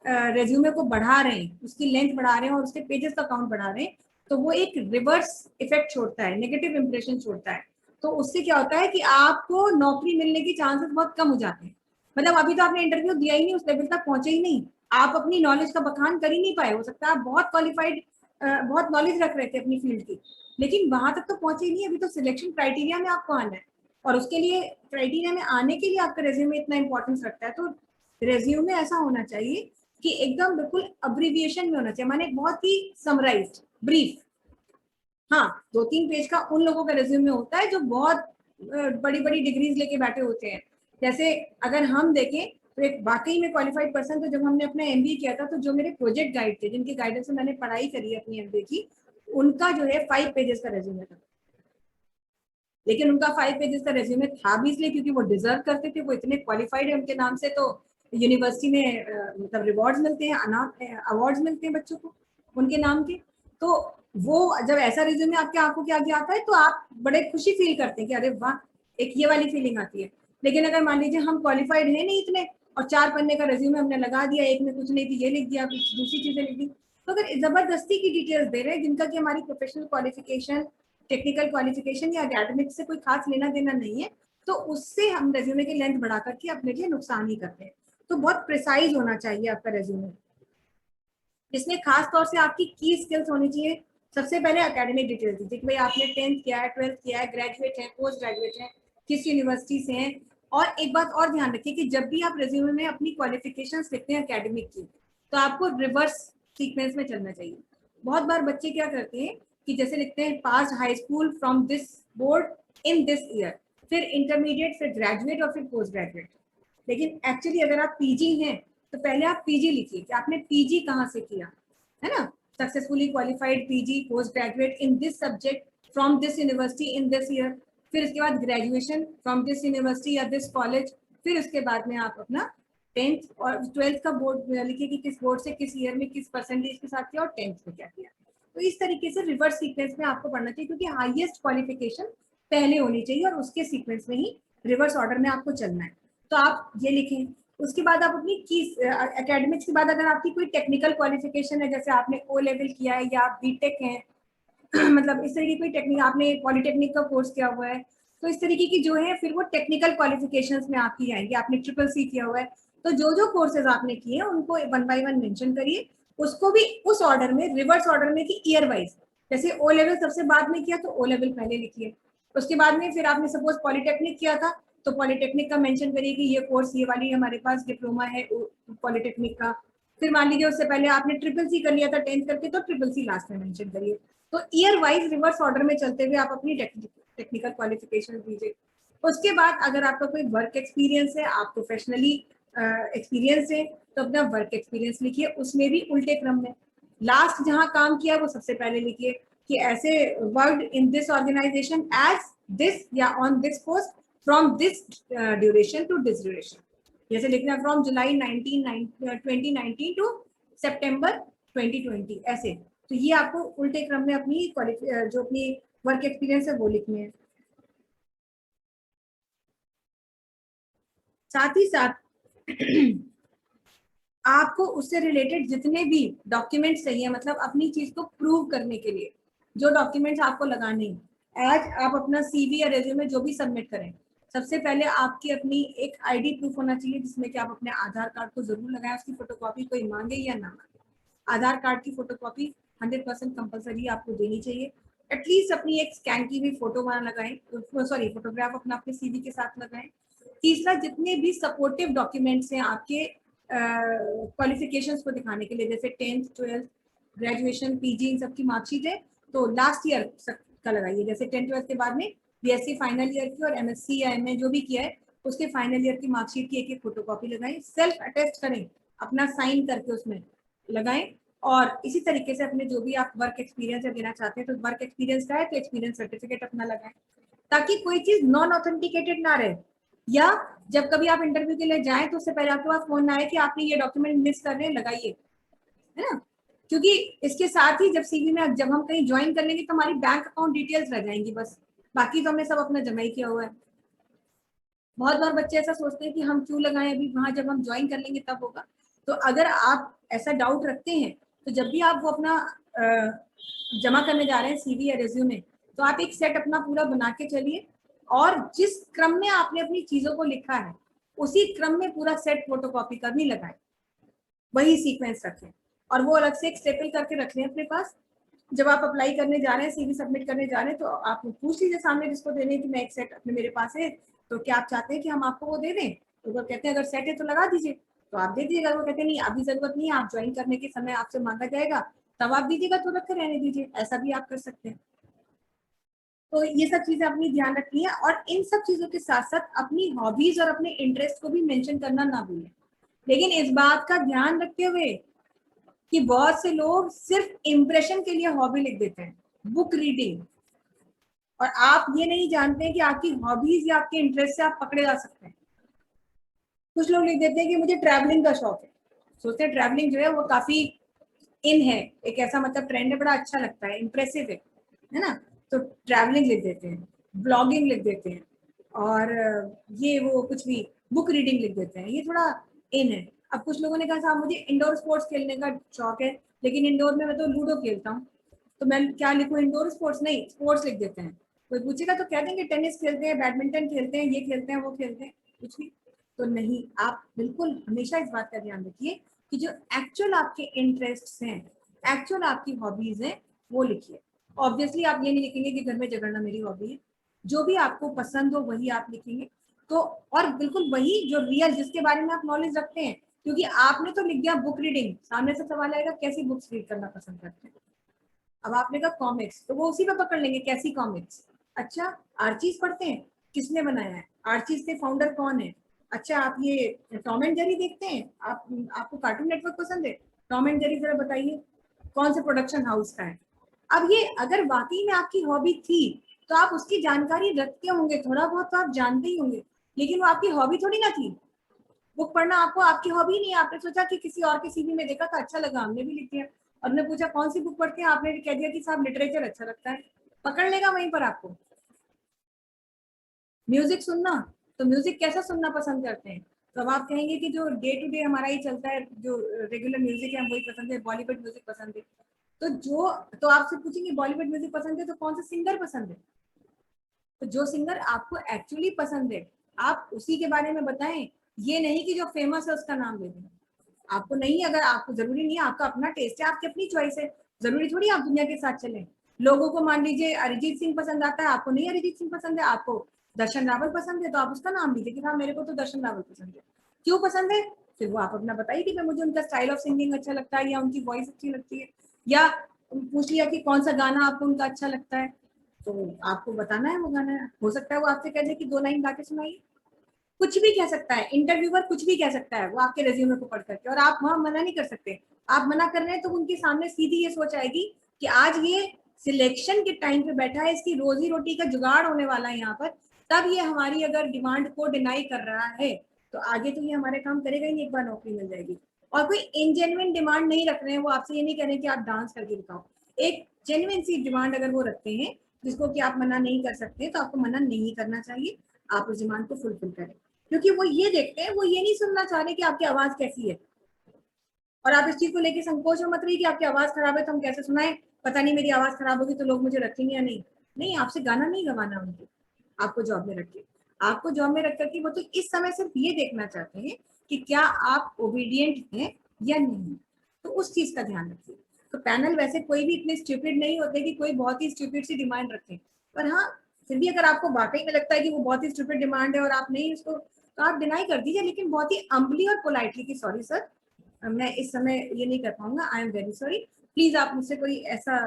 रेज्यूमे को बढ़ा रहे हैं, उसकी लेंथ बढ़ा रहे हैं और उसके पेजेस का काउंट बढ़ा रहे हैं, तो वो एक रिवर्स इफेक्ट छोड़ता है, नेगेटिव इंप्रेशन छोड़ता है। तो उससे क्या होता है कि आपको नौकरी मिलने की चांसेस बहुत कम हो जाते हैं। मतलब अभी तो आपने इंटरव्यू दिया ही नहीं, उस लेवल तक पहुंचे ही नहीं, आप अपनी नॉलेज का बखान कर ही नहीं पाए। हो सकता है आप बहुत क्वालिफाइड, बहुत नॉलेज रख रहे थे अपनी फील्ड की, लेकिन वहां तक तो पहुंचे ही नहीं। अभी तो सिलेक्शन क्राइटेरिया में आपको आना है, और उसके लिए क्राइटेरिया में आने के लिए आपका रेज्यूमे इतना इंपॉर्टेंस रखता है। तो रेज्यूमे ऐसा होना चाहिए कि एकदम बिल्कुल अब्रिविएशन में होना चाहिए, माने बहुत ही समराइज्ड, ब्रीफ। हाँ, 2-3 पेज का उन लोगों का रेज्यूमे होता है जो बहुत बड़ी बड़ी डिग्रीज लेके बैठे होते हैं। जैसे अगर हम देखें तो एक वाकई में क्वालिफाइड पर्सन, तो जब हमने अपना एमबीए किया था तो जो मेरे प्रोजेक्ट गाइड थे, जिनके गाइडेंस से मैंने पढ़ाई करी है अपनी एमबीए की, उनका जो है 5 पेजेस का रेज्यूमे था। लेकिन उनका 5 पेजेस का रेज्यूमे था भी इसलिए क्योंकि वो डिजर्व करते थे, वो इतने क्वालिफाइड है, उनके नाम से तो यूनिवर्सिटी में मतलब रिवॉर्ड्स मिलते हैं, अवार्ड्स मिलते हैं बच्चों को उनके नाम के। तो वो जब ऐसा रिज्यूमे आपके आंखों के आगे आता है तो आप बड़े खुशी फील करते हैं कि अरे वाह, एक ये वाली फीलिंग आती है। लेकिन अगर मान लीजिए हम क्वालिफाइड है नहीं इतने, और 4 पन्ने का रिज्यूमे हमने लगा दिया, एक में कुछ नहीं थी ये लिख दिया, कुछ दूसरी चीजें लिख दी, तो अगर जबरदस्ती की डिटेल्स दे रहे हैं जिनका कि हमारी प्रोफेशनल क्वालिफिकेशन, टेक्निकल क्वालिफिकेशन या एकेडमिक से कोई खास लेना देना नहीं है, तो उससे हम रेज्यूमे की लेंथ बढ़ा करके अपने लिए नुकसान ही करते हैं। तो बहुत प्रिसाइज होना चाहिए आपका रेज्यूमे, जिसमें खास तौर से आपकी की स्किल्स होनी चाहिए। सबसे पहले एकेडमिक डिटेल्स दीजिए कि भाई आपने 10th किया है, 12th किया है, ग्रेजुएट है, पोस्ट ग्रेजुएट है, किस यूनिवर्सिटी से हैं। और एक बात और ध्यान रखिए कि जब भी आप रेज्यूमे में अपनी क्वालिफिकेशंस लिखते हैं एकेडमिक की, तो आपको रिवर्स सीक्वेंस में चलना चाहिए। बहुत बार बच्चे क्या करते हैं कि जैसे लिखते हैं pass high school from this board in this year, फिर इंटरमीडिएट, फिर ग्रेजुएट और फिर पोस्ट ग्रेजुएट। लेकिन एक्चुअली अगर आप पीजी हैं तो पहले आप पीजी लिखिए कि आपने पीजी कहाँ से किया है ना, successfully qualified PG post graduate in this subject from this university in this year, फिर उसके बाद ग्रेजुएशन फ्रॉम दिस यूनिवर्सिटी या दिस कॉलेज, फिर उसके बाद में आप अपना 10th और 12th का बोर्ड लिखिए कि किस बोर्ड से किस ईयर में किस परसेंटेज के साथ किया और 10th में क्या किया। तो इस तरीके से रिवर्स सीक्वेंस में आपको पढ़ना चाहिए, क्योंकि हाईएस्ट क्वालिफिकेशन पहले होनी चाहिए और उसके सीक्वेंस में ही रिवर्स ऑर्डर में आपको चलना है। तो आप ये लिखें। उसके बाद आप अपनी की एकेडमिक्स के बाद अगर आपकी कोई टेक्निकल क्वालिफिकेशन है, जैसे आपने ओ लेवल किया है या आप बीटेक है मतलब इस तरीके की कोई टेक्निक, आपने पॉलिटेक्निक का कोर्स किया हुआ है, तो इस तरीके की जो है फिर वो टेक्निकल क्वालिफिकेशंस में आपकी आएंगी। आपने ट्रिपल सी किया हुआ है, तो जो जो कोर्सेज आपने किए हैं उनको 1 बाय 1 मेंशन करिए, उसको भी उस ऑर्डर में, रिवर्स ऑर्डर में कि ईयर वाइज। जैसे ओ लेवल सबसे बाद में किया तो ओ लेवल पहले लिखिए, उसके बाद में फिर आपने सपोज पॉलिटेक्निक किया था तो पॉलिटेक्निक का मेंशन करिए कि ये कोर्स, ये वाली हमारे पास डिप्लोमा है पॉलिटेक्निक का। फिर मान लीजिए उससे पहले आपने ट्रिपल सी कर लिया था 10th करके, तो ट्रिपल सी लास्ट में मेंशन करिए। तो ईयर वाइज रिवर्स ऑर्डर में चलते हुए आप अपनी टेक्निकल क्वालिफिकेशन दीजिए। उसके बाद अगर आपका कोई वर्क एक्सपीरियंस है, आप प्रोफेशनली एक्सपीरियंस है, तो अपना वर्क एक्सपीरियंस लिखिए, उसमें भी उल्टे क्रम में। लास्ट जहां काम किया वो सबसे पहले लिखिए कि ऐसे worked in this organization as this या on this post from this duration to this duration. जैसे लिखना फ्रॉम जुलाई 2019 टू सितंबर 2020 ऐसे। तो ये आपको उल्टे क्रम में अपनी जो अपनी वर्क एक्सपीरियंस है वो लिखनी है। साथ ही साथ आपको उससे रिलेटेड जितने भी डॉक्यूमेंट्स चाहिए, मतलब अपनी चीज को प्रूव करने के लिए जो डॉक्यूमेंट्स आपको लगाने हैं, आज आप अपना सीवी या रेज्यूमे जो भी सबमिट करें, सबसे पहले आपकी अपनी एक आईडी प्रूफ होना चाहिए, जिसमें कि आप अपने आधार कार्ड को जरूर लगाएं, उसकी फोटोकॉपी कोई मांगे या ना मांगे। आधार कार्ड की फोटोकॉपी 100% कंपलसरी आपको देनी चाहिए। एटलीस्ट अपनी एक स्कैन की हुई फोटो वहां लगाएं, सॉरी फोटोग्राफ अपना अपने सीवी के साथ लगाएं। तीसरा, जितने भी सपोर्टिव डॉक्यूमेंट्स हैं आपके क्वालिफिकेशंस को दिखाने के लिए, जैसे 10th 12th ग्रेजुएशन पीजी इन सब की मार्कशीट है तो लास्ट ईयर का लगाइए। जैसे 10th 12th के बाद में बीएससी फाइनल ईयर की और एमएससी या एमए जो भी किया है उसके फाइनल ईयर की मार्कशीट की एक एक फोटोकॉपी लगाएं, सेल्फ अटेस्ट करें, अपना साइन करके उसमें लगाएं। और इसी तरीके से अपने जो भी आप वर्क एक्सपीरियंस देना चाहते हैं, तो वर्क एक्सपीरियंस का है तो एक्सपीरियंस सर्टिफिकेट अपना लगाएं, ताकि कोई चीज नॉन ऑथेंटिकेटेड ना रहे, या जब कभी आप इंटरव्यू के लिए जाएं तो उससे पहले आपके पास फोन ना आए कि आपने ये डॉक्यूमेंट मिस कर रहे हैं, लगाइए, है ना। क्योंकि इसके साथ ही जब सीवी में जब हम कहीं ज्वाइन कर लेंगे तो हमारी बैंक अकाउंट डिटेल्स रह जाएंगी बस, बाकी तो हमने सब अपना जमा ही किया हुआ है। बहुत बार बच्चे ऐसा सोचते हैं कि हम क्यों लगाएं, अभी वहां जब हम ज्वाइन कर लेंगे तब होगा। तो अगर आप ऐसा डाउट रखते हैं तो जब भी आप वो अपना जमा करने जा रहे हैं सीवी या रेज्यूमे, तो आप एक सेट अपना पूरा बना के चलिए, और जिस क्रम में आपने अपनी चीजों को लिखा है उसी क्रम में पूरा सेट फोटोकॉपी का भी लगाएं, वही सीक्वेंस रखें, और वो अलग से एक स्टेपल करके रख लें अपने पास। जब आप अप्लाई करने जा रहे हैं, सीवी सबमिट करने जा रहे हैं, तो आप पूछ लीजिए सामने जिसको देने कि मैं एक सेट अपने मेरे पास है, तो क्या आप चाहते हैं कि हम आपको वो दे दें। तो वो कहते हैं अगर सेट है तो लगा दीजिए, तो आप दे दीजिएगा। वो कहते हैं नहीं अभी जरूरत नहीं है, आप ज्वाइन करने के समय आपसे मांगा जाएगा तब आप दीजिएगा, तो रख कर रहने दीजिए, ऐसा भी आप कर सकते हैं। तो ये सब चीजें अपनी ध्यान रखनी है, और इन सब चीजों के साथ साथ अपनी हॉबीज और अपने इंटरेस्ट को भी मेंशन करना ना भूलें। लेकिन इस बात का ध्यान रखते हुए कि बहुत से लोग सिर्फ इंप्रेशन के लिए हॉबी लिख देते हैं, बुक रीडिंग, और आप ये नहीं जानते हैं कि आपकी हॉबीज या आपके इंटरेस्ट से आप पकड़े जा सकते हैं। कुछ लोग लिख देते हैं कि मुझे ट्रैवलिंग का शौक है, सोचते हैं ट्रैवलिंग जो है वो काफी इन है, एक ऐसा मतलब ट्रेंड है, बड़ा अच्छा लगता है, इंप्रेसिव है ना, तो ट्रैवलिंग लिख देते हैं, ब्लॉगिंग लिख देते हैं, और ये वो कुछ भी बुक रीडिंग लिख देते हैं, ये थोड़ा इन है। अब कुछ लोगों ने कहा साहब मुझे इंडोर स्पोर्ट्स खेलने का शौक है, लेकिन इंडोर में मैं तो लूडो खेलता हूँ, तो मैं क्या लिखूँ, इंडोर स्पोर्ट्स नहीं, स्पोर्ट्स लिख देते हैं। कोई पूछेगा तो कह देंगे टेनिस खेलते हैं, बैडमिंटन खेलते हैं, ये खेलते हैं, वो खेलते हैं, कुछ भी। तो नहीं, आप बिल्कुल हमेशा इस बात का ध्यान रखिए कि जो एक्चुअल आपके इंटरेस्ट हैं, एक्चुअल आपकी हॉबीज हैं, वो लिखिए। ऑब्वियसली आप ये नहीं लिखेंगे कि घर में झगड़ना मेरी हॉबी है, जो भी आपको पसंद हो वही आप लिखेंगे। तो और बिल्कुल वही जो रियल, जिसके बारे में आप नॉलेज रखते हैं, क्योंकि आपने तो लिख दिया बुक रीडिंग, सामने से सवाल आएगा कैसी बुक्स रीड करना पसंद करते हैं। अब आपने कहा कॉमिक्स, तो वो उसी पे पकड़ लेंगे, कैसी कॉमिक्स। अच्छा, आर्चीज पढ़ते हैं, किसने बनाया है, आर्चीज के फाउंडर कौन है। अच्छा, आप ये टॉम एंड जेरी देखते हैं, आपको कार्टून नेटवर्क पसंद है, टॉम एंड जेरी जरा बताइए कौन से प्रोडक्शन हाउस का है। अब ये अगर वाकई में आपकी हॉबी थी, तो आप उसकी जानकारी रखते होंगे, थोड़ा बहुत तो आप जानते ही होंगे, लेकिन वो आपकी हॉबी थोड़ी ना थी। बुक पढ़ना आपको आपकी हॉबी नहीं है, आपने सोचा कि किसी और के सीवी में देखा था, अच्छा लगा, हमने भी लिख दिया। और ने पूछा कौन सी बुक पढ़ते हैं, आपने कह दिया कि साहब लिटरेचर अच्छा लगता है, पकड़ लेगा वहीं पर आपको। म्यूजिक सुनना, तो म्यूजिक कैसा सुनना पसंद करते हैं, तो अब आप कहेंगे कि जो डे टू डे हमारा ही चलता है, जो रेगुलर म्यूजिक है, हम वही पसंद है, बॉलीवुड म्यूजिक पसंद है। तो जो, तो आपसे पूछेंगे बॉलीवुड म्यूजिक पसंद है तो कौन सा सिंगर पसंद है, तो जो सिंगर आपको एक्चुअली पसंद है आप उसी के बारे में बताएं, ये नहीं कि जो फेमस है उसका नाम ले दें। आपको नहीं, अगर आपको जरूरी नहीं है, आपका अपना टेस्ट है, आपकी अपनी चॉइस है, जरूरी थोड़ी आप दुनिया के साथ चलें। लोगों को मान लीजिए अरिजीत सिंह पसंद आता है, आपको नहीं अरिजीत सिंह पसंद है, आपको दर्शन रावल पसंद है, तो आप उसका नाम लीजिए कि हाँ मेरे को तो दर्शन रावल पसंद है। क्यों पसंद है, फिर वो आप अपना बताइए कि मुझे उनका स्टाइल ऑफ सिंगिंग अच्छा लगता है, या उनकी वॉइस अच्छी लगती है, या पूछ लिया कि कौन सा गाना आपको उनका अच्छा लगता है, तो आपको बताना है वो गाना है। हो सकता है वो आपसे कह दे कि 2 लाइन गा के सुनाइए, कुछ भी कह सकता है, इंटरव्यूअर कुछ भी कह सकता है वो आपके रेज्यूमे को पढ़ करके, और आप वहां मना नहीं कर सकते। आप मना कर रहे हैं तो उनके सामने सीधी ये सोच आएगी कि आज ये सिलेक्शन के टाइम पे बैठा है, इसकी रोजी रोटी का जुगाड़ होने वाला है यहाँ पर, तब ये हमारी अगर डिमांड को डिनाई कर रहा है, तो आगे तो ये हमारे काम करेगा ही नहीं, एक बार नौकरी मिल जाएगी। और कोई इनजेन्युइन डिमांड नहीं रख रहे हैं, वो आपसे ये नहीं कह रहे कि आप डांस करके दिखाओ, एक जेन्युइन सी डिमांड अगर वो रखते हैं जिसको कि आप मना नहीं कर सकते, तो आपको मना नहीं करना चाहिए, आप उस डिमांड को फुलफिल करें। क्योंकि वो ये देखते हैं, वो ये नहीं सुनना चाह रहे कि आपकी आवाज कैसी है, और आप इस चीज को लेके संकोच में मत रहिए कि आपकी आवाज खराब है तो हम कैसे सुनाए, पता नहीं मेरी आवाज खराब होगी तो लोग मुझे रखेंगे या नहीं। नहीं, आपसे गाना नहीं गवाना उनको, आपको जॉब में रखे, आपको जॉब में रख करके वो तो इस समय सिर्फ ये देखना चाहते हैं कि क्या आप ओबीडियंट हैं या नहीं, तो उस चीज का ध्यान रखिए। तो पैनल वैसे कोई भी इतने स्टूपिड नहीं होते कि कोई बहुत ही स्टूपिड सी डिमांड रखे, पर हाँ फिर भी अगर आपको वाकई में लगता है कि वो बहुत ही स्टूपिड डिमांड है और आप नहीं उसको, तो आप डिनाई कर दीजिए, लेकिन बहुत ही अम्बली और पोलाइटली कि सॉरी सर, मैं इस समय ये नहीं कर पाऊंगा, I am very sorry, please आप मुझसे कोई ऐसा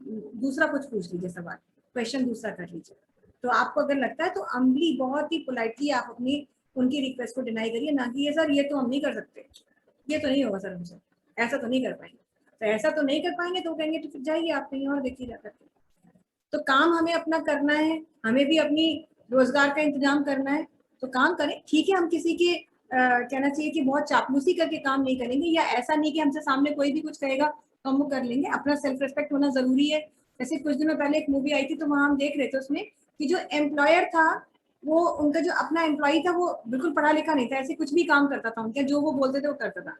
दूसरा कुछ पूछ लीजिए, सवाल क्वेश्चन दूसरा कर लीजिए। तो आपको अगर लगता है तो अम्बली बहुत ही पोलाइटली आप अपनी उनकी रिक्वेस्ट को डिनाई करिए, ना कि ये सर ये तो हम नहीं कर सकते, ये तो नहीं होगा सर हमसे, ऐसा तो नहीं कर पाएंगे। तो ऐसा तो नहीं कर पाएंगे तो कहेंगे तो फिर जाइए आप कहीं और देखिए जाकर के। तो काम हमें अपना करना है, हमें भी अपनी रोजगार का इंतजाम करना है, तो काम करें। ठीक है, हम किसी के कहना चाहिए कि बहुत चापलूसी करके काम नहीं करेंगे, या ऐसा नहीं कि हमसे सामने कोई भी कुछ कहेगा तो हम वो कर लेंगे, अपना सेल्फ रिस्पेक्ट होना जरूरी है। जैसे कुछ दिनों पहले एक मूवी आई थी, तो वहां हम देख रहे थे उसमें कि जो एम्प्लॉयर था, वो उनका जो अपना एम्प्लॉय था वो बिल्कुल पढ़ा लिखा नहीं था, ऐसे कुछ भी काम करता था उनका, जो वो बोलते थे वो करता था।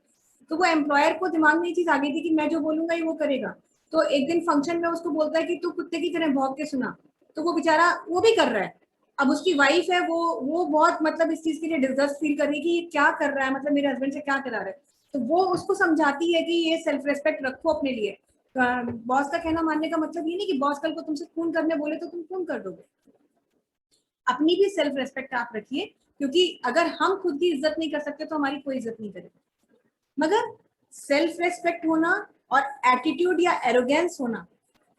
तो वो एम्प्लॉयर को दिमाग में ये चीज आ गई थी कि मैं जो बोलूंगा ही वो करेगा। तो एक दिन फंक्शन में उसको बोलता है कि तू कुत्ते की तरह भौंक के सुना, तो वो बेचारा वो भी कर रहा है। अब उसकी वाइफ है, वो बहुत मतलब इस चीज के लिए डिस्गस्ट फील कर रही है कि ये क्या कर रहा है, मतलब मेरे हस्बैंड से क्या करा रहा है। तो वो उसको समझाती है कि ये सेल्फ रेस्पेक्ट रखो अपने लिए। बॉस का कहना मानने का मतलब ये नहीं कि बॉस कल को तुमसे खून करने बोले तो तुम खून कर दोगे। अपनी भी सेल्फ रेस्पेक्ट आप रखिए, क्योंकि अगर हम खुद की इज्जत नहीं कर सकते तो हमारी कोई इज्जत नहीं करेगा। मगर सेल्फ रेस्पेक्ट होना और एटीट्यूड या एरोगेंस होना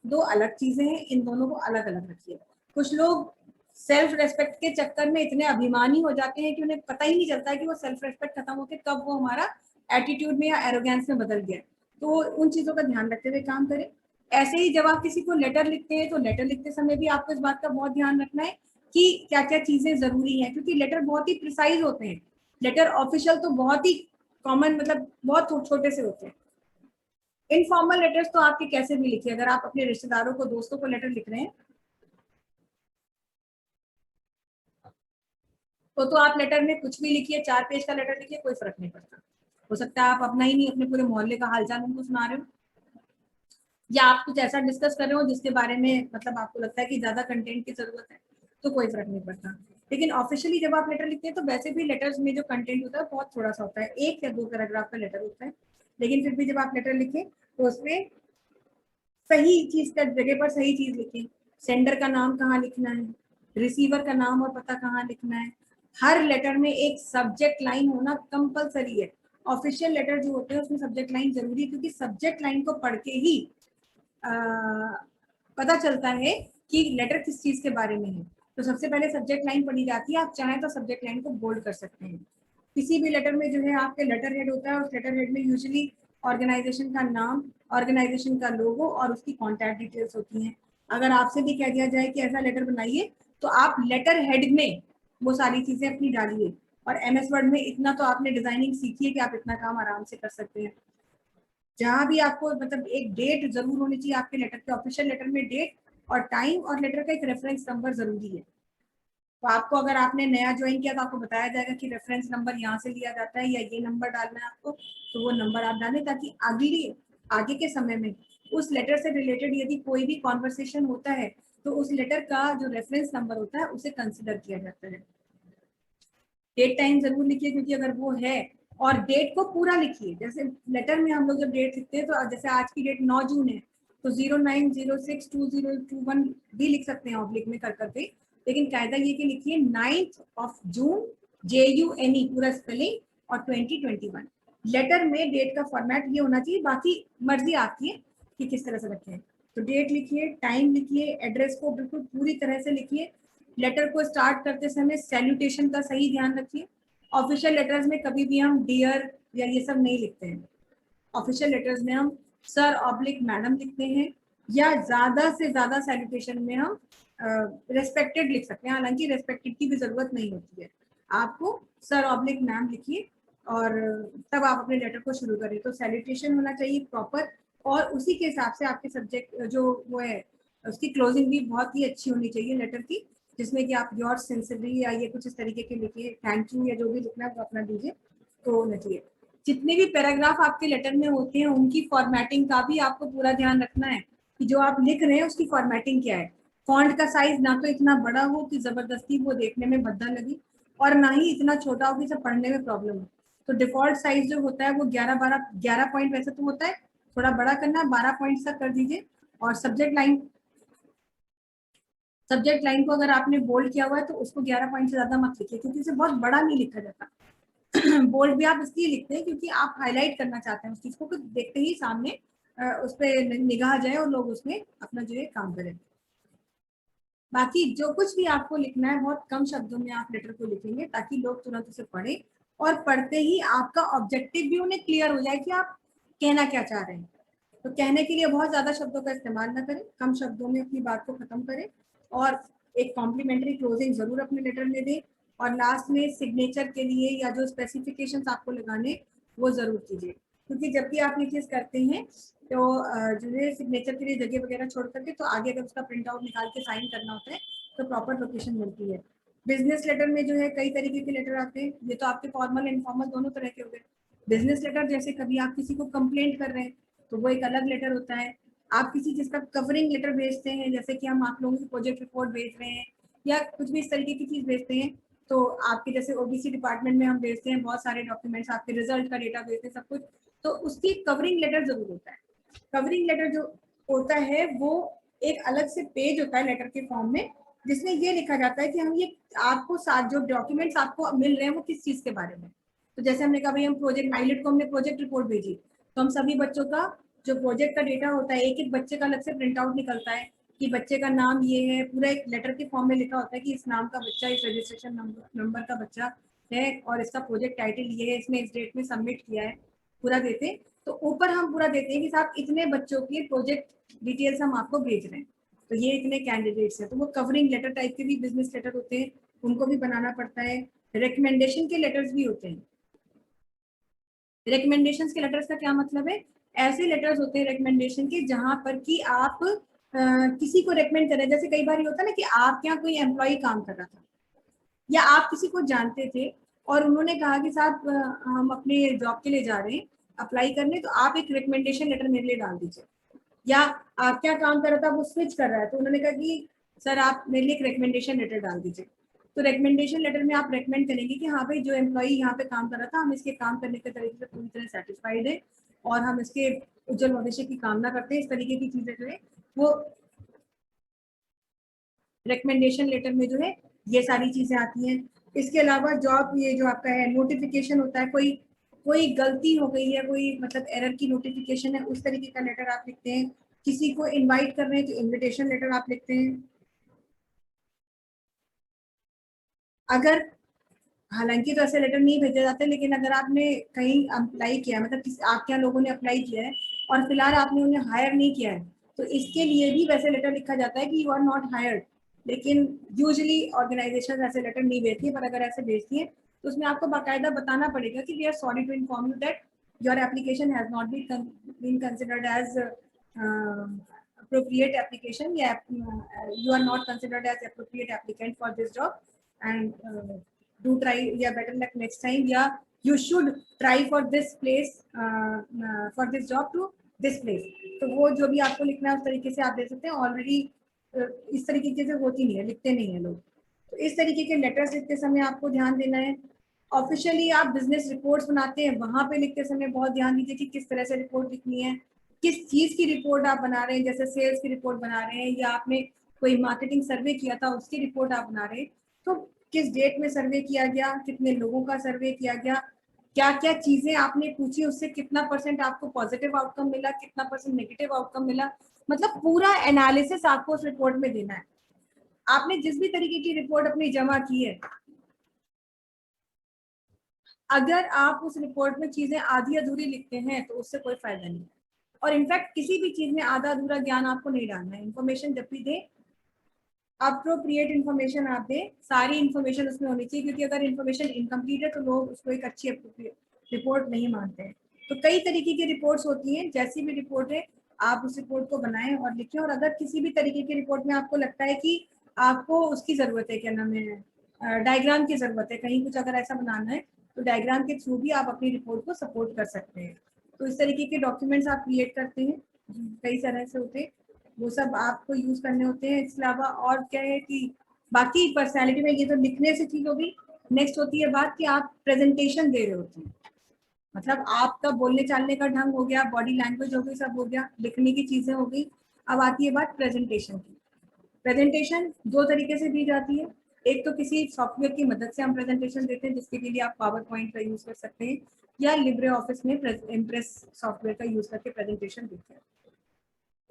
दो अलग चीजें हैं, इन दोनों को अलग अलग रखिए। कुछ लोग सेल्फ रेस्पेक्ट के चक्कर में इतने अभिमानी हो जाते हैं कि उन्हें पता ही नहीं चलता है कि वो सेल्फ रेस्पेक्ट खत्म होकर कब वो हमारा एटीट्यूड में या एरोगेंस में बदल गया। तो उन चीजों का ध्यान रखते हुए काम करें। ऐसे ही जब आप किसी को लेटर लिखते हैं, तो लेटर लिखते समय भी आपको इस बात का बहुत ध्यान रखना है कि क्या क्या चीजें जरूरी है, क्योंकि लेटर बहुत ही प्रिसाइज होते हैं। लेटर ऑफिशियल तो बहुत ही कॉमन, मतलब बहुत छोटे से होते हैं। इनफॉर्मल लेटर्स तो आपके कैसे भी लिखिए, अगर आप अपने रिश्तेदारों को, दोस्तों को लेटर लिख रहे हैं तो आप लेटर में कुछ भी लिखिए, 4 पेज का लेटर लिखिए, कोई फर्क नहीं पड़ता। हो सकता है आप अपना ही नहीं, अपने पूरे मोहल्ले का हालचाल उनको सुना रहे हो, या आप कुछ ऐसा डिस्कस कर रहे हो जिसके बारे में मतलब आपको लगता है कि ज्यादा कंटेंट की जरूरत है, तो कोई फर्क नहीं पड़ता। लेकिन ऑफिशियली जब आप लेटर लिखते हैं तो वैसे भी लेटर्स में जो कंटेंट होता है बहुत थोड़ा सा होता है, 1 या 2 पैराग्राफ का लेटर होता है, लेकिन फिर भी जब आप लेटर लिखें तो उसमें सही चीज का जगह पर सही चीज लिखें। सेंडर का नाम कहाँ लिखना है, रिसीवर का नाम और पता कहाँ लिखना है। हर लेटर में एक सब्जेक्ट लाइन होना कंपलसरी है। ऑफिशियल लेटर जो होते हैं उसमें सब्जेक्ट लाइन जरूरी है, क्योंकि सब्जेक्ट लाइन को पढ़ के ही पता चलता है कि लेटर किस चीज के बारे में है। तो सबसे पहले सब्जेक्ट लाइन पढ़ी जाती है। आप चाहें तो सब्जेक्ट लाइन को बोल्ड कर सकते हैं। किसी भी लेटर में जो है आपके लेटर हेड होता है, उस लेटर हेड में यूजुअली ऑर्गेनाइजेशन का नाम, ऑर्गेनाइजेशन का लोगो और उसकी कॉन्टैक्ट डिटेल्स होती हैं। अगर आपसे भी कह दिया जाए कि ऐसा लेटर बनाइए तो आप लेटर हेड में वो सारी चीजें अपनी डालिए। और एमएस वर्ड में इतना तो आपने डिजाइनिंग सीखी है कि आप इतना काम आराम से कर सकते हैं। जहां भी आपको मतलब एक डेट जरूर होनी चाहिए आपके लेटर के, ऑफिशियल लेटर में डेट और टाइम और लेटर का एक रेफरेंस नंबर जरूरी है। तो आपको अगर आपने नया ज्वाइन किया तो आपको बताया जाएगा कि रेफरेंस नंबर यहाँ से लिया जाता है या ये नंबर डालना है आपको, तो वो नंबर आप डालें ताकि आगे के समय में उस लेटर से रिलेटेड यदि कोई भी कॉन्वर्सेशन होता है तो उस लेटर का जो रेफरेंस नंबर होता है उसे कंसिडर किया जाता है। डेट टाइम जरूर लिखिए, क्योंकि अगर वो है, और डेट को पूरा लिखिए। जैसे लेटर में हम लोग जब डेट लिखते हैं तो जैसे आज की डेट 9 जून है तो 09062021 भी लिख सकते हैं ऑब्लिक में कर करके, लेकिन कायदा ये कि लिखिए 9th of June JUNE पूरा स्पेलिंग और 2021। लेटर में डेट का फॉर्मेट ये होना चाहिए, बाकी मर्जी आपकी है कि किस तरह से रखें। तो डेट लिखिए, टाइम लिखिए, एड्रेस को बिल्कुल पूरी तरह से लिखिए। लेटर को स्टार्ट करते समय सैल्यूटेशन का सही ध्यान रखिए। ऑफिशियल लेटर्स में कभी भी हम डियर या ये सब नहीं लिखते हैं। ऑफिशियल लेटर्स में हम सर ऑब्लिक मैडम लिखते हैं, या ज्यादा से ज्यादा सैल्यूटेशन में हम रेस्पेक्टेड लिख सकते हैं। हालांकि रेस्पेक्टेड की भी जरूरत नहीं होती है, आपको सर ऑब्लिक मैम लिखिए और तब आप अपने लेटर को शुरू करें। तो सैल्यूटेशन होना चाहिए प्रॉपर, और उसी के हिसाब से आपके सब्जेक्ट जो वो है उसकी क्लोजिंग भी बहुत ही अच्छी होनी चाहिए लेटर की, जिसमें कि आप योर सिंसियरली या ये कुछ इस तरीके के लिखिए, थैंक यू या जो भी लिखना है वो अपना दीजिए तो होना चाहिए। जितने भी पैराग्राफ आपके लेटर में होते हैं उनकी फॉर्मेटिंग का भी आपको पूरा ध्यान रखना है कि जो आप लिख रहे हैं उसकी फॉर्मेटिंग क्या है। फॉन्ट का साइज ना तो इतना बड़ा हो कि जबरदस्ती वो देखने में भद्दा लगे, और ना ही इतना छोटा हो कि सब पढ़ने में प्रॉब्लम हो। तो डिफॉल्ट साइज जो होता है वो 11 पॉइंट वैसे तो होता है, थोड़ा बड़ा करना 12 पॉइंट तक कर दीजिए। और सब्जेक्ट लाइन को अगर आपने बोल्ड किया हुआ है तो उसको 11 पॉइंट से ज्यादा मत लिखिए, क्योंकि इसे बहुत बड़ा नहीं लिखा जाता। बोल्ड भी आप इसलिए लिखते हैं क्योंकि आप हाईलाइट करना चाहते हैं उस चीज को, कि देखते ही सामने उस पर निगाह जाए और लोग उसमें अपना जो है काम करें। बाकी जो कुछ भी आपको लिखना है बहुत कम शब्दों में आप लेटर को लिखेंगे ताकि लोग तुरंत उसे पढ़ें, और पढ़ते ही आपका ऑब्जेक्टिव भी उन्हें क्लियर हो जाए कि आप कहना क्या चाह रहे हैं। तो कहने के लिए बहुत ज्यादा शब्दों का इस्तेमाल ना करें, कम शब्दों में अपनी बात को खत्म करें, और एक कॉम्प्लीमेंट्री क्लोजिंग जरूर अपने लेटर में दें। और लास्ट में सिग्नेचर के लिए या जो स्पेसिफिकेशंस आपको लगाने वो जरूर कीजिए, क्योंकि जब भी आप ये चीज करते हैं तो जो है सिग्नेचर के लिए जगह वगैरह छोड़ करके, तो आगे अगर उसका प्रिंट आउट निकाल के साइन करना होता है तो प्रॉपर लोकेशन मिलती है। बिजनेस लेटर में जो है कई तरीके के लेटर आते हैं, ये तो आपके फॉर्मल इनफॉर्मल दोनों तरह के हो गए। बिजनेस लेटर जैसे कभी आप किसी को कंप्लेंट कर रहे हैं तो वो एक अलग लेटर होता है। आप किसी चीज का कवरिंग लेटर भेजते हैं, जैसे कि हम आप लोगों की प्रोजेक्ट रिपोर्ट भेज रहे हैं या कुछ भी इस तरीके की चीज भेजते हैं, तो आपके जैसे ओबीसी डिपार्टमेंट में हम भेजते हैं बहुत सारे डॉक्यूमेंट्स, आपके रिजल्ट का डेटा भेजते हैं सब कुछ, तो उसकी कवरिंग लेटर जरूर होता है। कवरिंग लेटर जो होता है वो एक अलग से पेज होता है लेटर के फॉर्म में, जिसमें ये लिखा जाता है कि हम ये आपको साथ जो डॉक्यूमेंट्स आपको मिल रहे हैं वो किस चीज के बारे में। तो जैसे हमने कहा भाई हम प्रोजेक्ट पायलट को हमने प्रोजेक्ट रिपोर्ट भेजी, तो हम सभी बच्चों का जो प्रोजेक्ट का डेटा होता है एक एक बच्चे का अलग से प्रिंट आउट निकलता है कि बच्चे का नाम ये है, पूरा एक लेटर के फॉर्म में लिखा होता है कि इस नाम का बच्चा, इस रजिस्ट्रेशन नंबर का बच्चा है और इसका प्रोजेक्ट टाइटल ये है, इसने इस डेट में सबमिट किया है, पूरा देते हैं। तो ऊपर हम पूरा देते हैं कि साहब इतने बच्चों की प्रोजेक्ट डिटेल्स हम आपको भेज रहे हैं, तो ये इतने कैंडिडेट्स हैं। तो वो कवरिंग लेटर टाइप के भी बिजनेस लेटर होते हैं, उनको भी बनाना पड़ता है। रिकमेंडेशन के लेटर्स भी होते हैं। रिकमेंडेशन के लेटर्स का क्या मतलब है ऐसे लेटर्स होते हैं रिकमेंडेशन के जहां पर कि आप किसी को रेकमेंड करें। जैसे कई बार ये होता है ना कि आपके यहाँ कोई एम्प्लॉय काम कर रहा था या आप किसी को जानते थे और उन्होंने कहा कि साहब हम अपने जॉब के लिए जा रहे हैं अप्लाई करने, तो आप एक रिकमेंडेशन लेटर मेरे लिए डाल दीजिए। या आप क्या काम कर रहा था वो स्विच कर रहा है तो उन्होंने कहा कि सर आप मेरे लिए एक रिकमेंडेशन लेटर डाल दीजिए। तो रिकमेंडेशन लेटर में आप रेकमेंड करेंगे कि हाँ भाई जो एम्प्लॉई यहाँ पे काम कर रहा था हम इसके काम करने के तरीके से पूरी तरह सेटिस्फाइड है और हम इसके उज्जवल भविष्य की कामना करते हैं। इस तरीके की चीजें जो है वो रिकमेंडेशन लेटर में जो है ये सारी चीजें आती हैं। इसके अलावा जॉब ये जो आपका है नोटिफिकेशन होता है, कोई कोई गलती हो गई है, कोई मतलब एरर की नोटिफिकेशन है, उस तरीके का लेटर आप लिखते हैं। किसी को इनवाइट कर रहे हैं तो इनविटेशन लेटर आप लिखते हैं। अगर हालांकि तो ऐसे लेटर नहीं भेजे जाते, लेकिन अगर आपने कहीं अप्लाई किया है मतलब आपके यहाँ लोगों ने अप्लाई किया है और फिलहाल आपने उन्हें हायर नहीं किया है तो इसके लिए भी वैसे लेटर लिखा जाता है कि यू आर नॉट हायर्ड। लेकिन यूजुअली ऑर्गेनाइजेशन ऐसे लेटर नहीं भेजती है, पर अगर ऐसे भेजती है तो उसमें आपको बाकायदा बताना पड़ेगा कि we are sorry to inform you that your application has not been considered as appropriate application, yeah, you are not considered as appropriate applicant for this job and do try, yeah, better luck next time, yeah, you should try for this place, for this job to this place। तो वो जो भी आपको लिखना है उस तरीके से आप दे सकते हैं। ऑलरेडी इस तरीके की चीजें होती नहीं है, लिखते नहीं है लोग। तो इस तरीके के लेटर्स लिखते समय आपको ध्यान देना है। ऑफिशियली आप बिजनेस रिपोर्ट्स बनाते हैं, वहां पे लिखते समय बहुत ध्यान दीजिए कि किस तरह से रिपोर्ट लिखनी है, किस चीज की रिपोर्ट आप बना रहे हैं। जैसे सेल्स की रिपोर्ट बना रहे हैं या आपने कोई मार्केटिंग सर्वे किया था उसकी रिपोर्ट आप बना रहे हैं, तो किस डेट में सर्वे किया गया, कितने लोगों का सर्वे किया गया, क्या क्या चीजें आपने पूछी, उससे कितना परसेंट आपको पॉजिटिव आउटकम मिला, कितना परसेंट नेगेटिव आउटकम मिला, मतलब पूरा एनालिसिस आपको उस रिपोर्ट में देना है। आपने जिस भी तरीके की रिपोर्ट अपनी जमा की है, अगर आप उस रिपोर्ट में चीजें आधी अधूरी लिखते हैं तो उससे कोई फायदा नहीं है। और इनफैक्ट किसी भी चीज में आधा अधूरा ज्ञान आपको नहीं डालना है। इन्फॉर्मेशन जब भी दे अप्रोप्रिएट इन्फॉर्मेशन आप दें, सारी इन्फॉर्मेशन उसमें होनी चाहिए, क्योंकि अगर इन्फॉर्मेशन इनकम्प्लीट है तो लोग उसको एक अच्छी रिपोर्ट नहीं मानते हैं। तो कई तरीके की रिपोर्ट्स होती हैं, जैसी भी रिपोर्ट है आप उस रिपोर्ट को बनाएं और लिखें। और अगर किसी भी तरीके की रिपोर्ट में आपको लगता है कि आपको उसकी जरूरत है, क्या नाम है, डायग्राम की जरूरत है, कहीं कुछ अगर ऐसा बनाना है तो डायग्राम के थ्रू भी आप अपनी रिपोर्ट को सपोर्ट कर सकते हैं। तो इस तरीके के डॉक्यूमेंट्स आप क्रिएट करते हैं, कई तरह से होते हैं, वो सब आपको यूज करने होते हैं। इसके अलावा और क्या है कि बाकी पर्सनैलिटी में ये तो लिखने से ठीक होगी। नेक्स्ट होती है बात कि आप प्रेजेंटेशन दे रहे होते हैं, मतलब आपका बोलने चालने का ढंग हो गया, बॉडी लैंग्वेज हो गई, सब हो गया, लिखने की चीजें हो गई। अब आती है बात प्रेजेंटेशन की। प्रेजेंटेशन दो तरीके से दी जाती है। एक तो किसी सॉफ्टवेयर की मदद से हम प्रेजेंटेशन देते हैं, जिसके लिए आप पावर पॉइंट का यूज कर सकते हैं, या लिब्रे ऑफिस में इम्प्रेस सॉफ्टवेयर का यूज करके प्रेजेंटेशन देते हैं।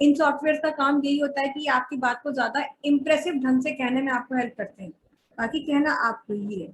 इन सॉफ्टवेयर का काम यही होता है कि आपकी बात को ज्यादा इम्प्रेसिव ढंग से कहने में आपको हेल्प करते हैं, बाकी कहना आपको ही है।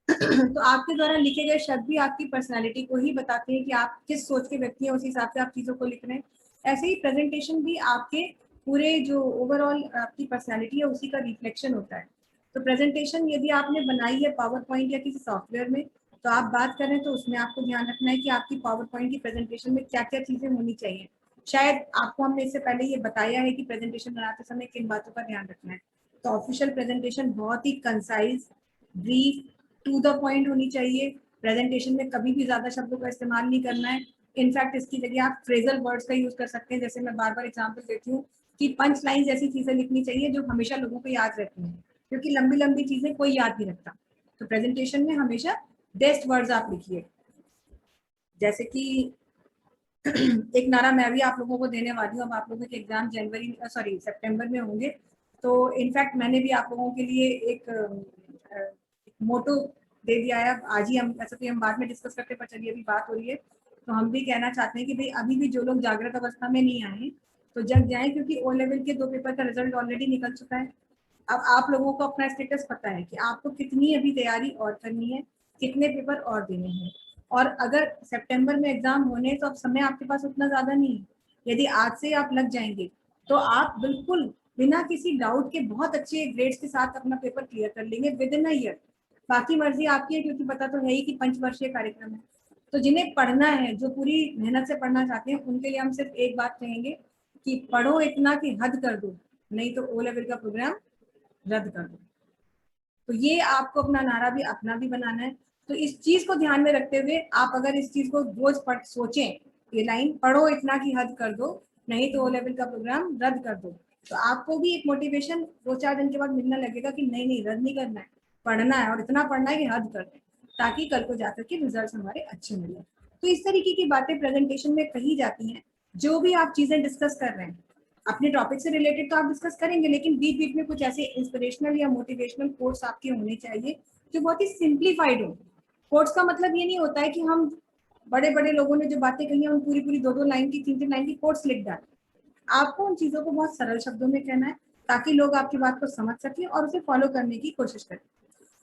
तो आपके द्वारा लिखे गए शब्द भी आपकी पर्सनालिटी को ही बताते हैं कि आप किस सोच के व्यक्ति हैं, उस हिसाब से आप चीजों को लिख रहे हैं। ऐसे ही प्रेजेंटेशन भी आपके पूरे जो ओवरऑल आपकी पर्सनालिटी है उसी का रिफ्लेक्शन होता है। तो प्रेजेंटेशन यदि आपने बनाई है पावर पॉइंट या किसी सॉफ्टवेयर में, तो आप बात करें तो उसमें आपको ध्यान रखना है कि आपकी पावर पॉइंट की प्रेजेंटेशन में क्या क्या चीजें होनी चाहिए। शायद आपको हमने इससे पहले ये बताया है कि प्रेजेंटेशन बनाते समय किन बातों का ध्यान रखना है। तो ऑफिशियल प्रेजेंटेशन बहुत ही concise, brief, to the point होनी चाहिए। प्रेजेंटेशन में कभी भी ज्यादा शब्दों का इस्तेमाल नहीं करना है। इनफैक्ट इसकी जगह आप फ्रेजल वर्ड्स का यूज कर सकते हैं। जैसे मैं बार बार एग्जाम्पल देती हूँ कि पंच लाइन जैसी चीजें लिखनी चाहिए जो हमेशा लोगों को याद रहती हैं, क्योंकि लंबी लंबी चीजें कोई याद नहीं रखता। तो प्रेजेंटेशन में हमेशा बेस्ट वर्ड्स आप लिखिए। जैसे कि एक नारा मैं भी आप लोगों को देने वाली हूँ। अब आप लोगों के एग्जाम सितंबर में होंगे, तो इनफैक्ट मैंने भी आप लोगों के लिए एक मोटो दे दिया है। आज ही हम, ऐसा तो हम बाद में डिस्कस करते, पर चलिए अभी बात हो रही है तो हम भी कहना चाहते हैं कि भाई अभी भी जो लोग जागृत अवस्था में नहीं आए तो जग जाएं, क्योंकि ओ लेवल के 2 पेपर का रिजल्ट ऑलरेडी निकल चुका है। अब आप लोगों को अपना स्टेटस पता है कि आपको कितनी अभी तैयारी और करनी है, कितने पेपर और देने हैं। और अगर सितंबर में एग्जाम होने तो अब समय आपके पास उतना ज्यादा नहीं है। यदि आज से आप लग जाएंगे तो आप बिल्कुल बिना किसी डाउट के बहुत अच्छे ग्रेड्स के साथ अपना पेपर क्लियर कर लेंगे विद इन अ ईयर। बाकी मर्जी आपकी है, क्योंकि पता तो है ही कि पंचवर्षीय कार्यक्रम है। तो जिन्हें पढ़ना है, जो पूरी मेहनत से पढ़ना चाहते हैं, उनके लिए हम सिर्फ एक बात कहेंगे कि पढ़ो इतना कि हद कर दो, नहीं तो ओ लेवल का प्रोग्राम रद्द कर दो। तो ये आपको अपना नारा भी अपना भी बनाना है। तो इस चीज को ध्यान में रखते हुए आप अगर इस चीज को रोज पढ़ सोचें, ये लाइन पढ़ो इतना की हद कर दो, नहीं तो ओ लेवल का प्रोग्राम रद्द कर दो, तो आपको भी एक मोटिवेशन 2-4 दिन के बाद मिलने लगेगा कि नहीं नहीं रद्द नहीं करना है, पढ़ना है और इतना पढ़ना है कि हद कर दें, ताकि कल को जाकर के रिजल्ट हमारे अच्छे मिले। तो इस तरीके की बातें प्रेजेंटेशन में कही जाती हैं। जो भी आप चीजें डिस्कस कर रहे हैं अपने टॉपिक से रिलेटेड तो आप डिस्कस करेंगे, लेकिन बीच बीच में कुछ ऐसे इंस्पिरेशनल या मोटिवेशनल कोट्स आपके होने चाहिए जो बहुत ही सिंप्लीफाइड हो। कोट्स का मतलब ये नहीं होता है कि हम बड़े बड़े लोगों ने जो बातें कही हैं उन पूरी पूरी 2-2 लाइन की 3-3 लाइन की कोट्स लिख डालें। आपको उन चीजों को बहुत सरल शब्दों में कहना है ताकि लोग आपकी बात को समझ सकें और उसे फॉलो करने की कोशिश करें।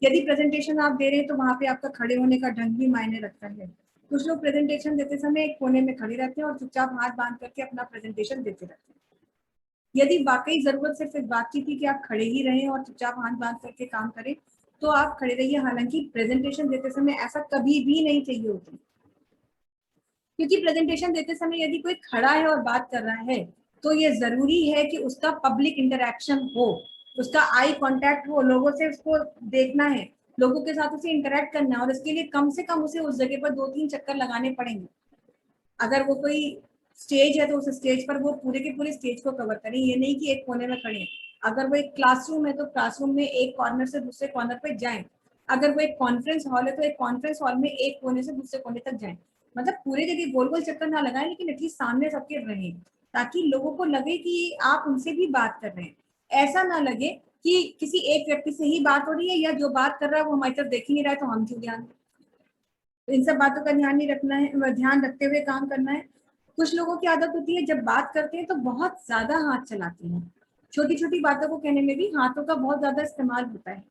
यदि प्रेजेंटेशन आप दे रहे हैं तो वहां पे आपका खड़े होने का ढंग भी मायने रखता है। कुछ लोग प्रेजेंटेशन देते समय एक कोने में खड़े रहते हैं और चुपचाप हाथ बांध करके अपना प्रेजेंटेशन देते रहते हैं। यदि वाकई जरूरत सिर्फ इस बात की थी कि आप खड़े ही रहें और चुपचाप हाथ बांध करके काम करें, तो आप खड़े रहिए। हालांकि प्रेजेंटेशन देते समय ऐसा कभी भी नहीं चाहिए होती, क्योंकि प्रेजेंटेशन देते समय यदि कोई खड़ा है और बात कर रहा है तो ये जरूरी है कि उसका पब्लिक इंटरेक्शन हो, उसका आई कांटेक्ट हो, लोगों से उसको देखना है, लोगों के साथ उसे इंटरेक्ट करना है, और इसके लिए कम से कम उसे उस जगह पर 2-3 चक्कर लगाने पड़ेंगे। अगर वो कोई स्टेज है तो उस स्टेज पर वो पूरे के पूरे स्टेज को कवर करें, ये नहीं कि एक कोने में खड़े हैं। अगर वो एक क्लासरूम है तो क्लासरूम में एक कॉर्नर से दूसरे कॉर्नर पर जाएं। अगर वो एक कॉन्फ्रेंस हॉल है तो एक कॉन्फ्रेंस हॉल में एक कोने से दूसरे कोने तक जाएं। मतलब पूरे जगह गोल गोल चक्कर ना लगाएं, लेकिन एटलीस्ट सामने सबके रहें, ताकि लोगों को लगे कि आप उनसे भी बात कर रहे हैं। ऐसा ना लगे कि किसी एक व्यक्ति से ही बात हो रही है या जो बात कर रहा है वो हमारी तरफ देख ही नहीं रहा है तो हम क्यों ध्यान। तो इन सब बातों का ध्यान नहीं रखना है, ध्यान रखते हुए काम करना है। कुछ लोगों की आदत होती है जब बात करते हैं तो बहुत ज्यादा हाथ चलाते हैं, छोटी छोटी बातों को कहने में भी हाथों का बहुत ज्यादा इस्तेमाल होता है।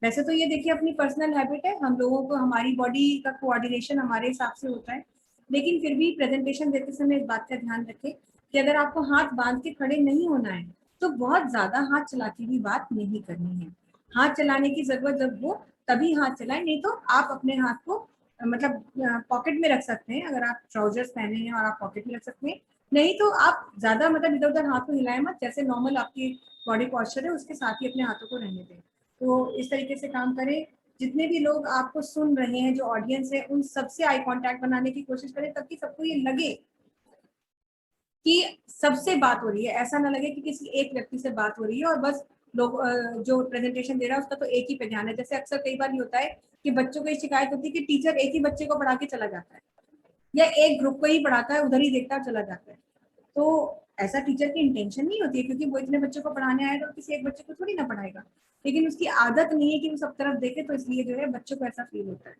वैसे तो ये देखिए अपनी पर्सनल हैबिट है, हम लोगों को हमारी बॉडी का कोऑर्डिनेशन हमारे हिसाब से होता है, लेकिन फिर भी प्रेजेंटेशन देते समय इस बात का ध्यान रखें कि अगर आपको हाथ बांध के खड़े नहीं होना है तो बहुत ज्यादा हाथ चलाती हुई बात नहीं करनी है। हाथ चलाने की जरूरत जब हो तभी हाथ चलाएं, नहीं तो आप अपने हाथ को मतलब पॉकेट में रख सकते हैं। अगर आप ट्राउजर्स पहने हैं और आप पॉकेट में रख सकते हैं, नहीं तो आप ज्यादा मतलब इधर उधर हाथ को हिलाएं मत, जैसे नॉर्मल आपकी बॉडी पॉस्चर है उसके साथ ही अपने हाथों को रहने दें। तो इस तरीके से काम करें। जितने भी लोग आपको सुन रहे हैं, जो ऑडियंस है, उन सबसे आई कांटेक्ट बनाने की कोशिश करें ताकि सबको ये लगे कि सबसे बात हो रही है, ऐसा ना लगे कि किसी एक व्यक्ति से बात हो रही है और बस लोग जो प्रेजेंटेशन दे रहा है उसका तो एक ही पे ध्यान है। जैसे अक्सर कई बार ये होता है कि बच्चों को शिकायत होती है कि टीचर एक ही बच्चे को पढ़ा के चला जाता है या एक ग्रुप को ही पढ़ाता है, उधर ही देखता चला जाता है। तो ऐसा टीचर की इंटेंशन नहीं होती है, क्योंकि वो इतने बच्चों को पढ़ाने आएगा तो किसी एक बच्चे को थोड़ी ना पढ़ाएगा, लेकिन उसकी आदत नहीं है कि वो सब तरफ देखे, तो इसलिए जो है बच्चों को ऐसा फील होता है।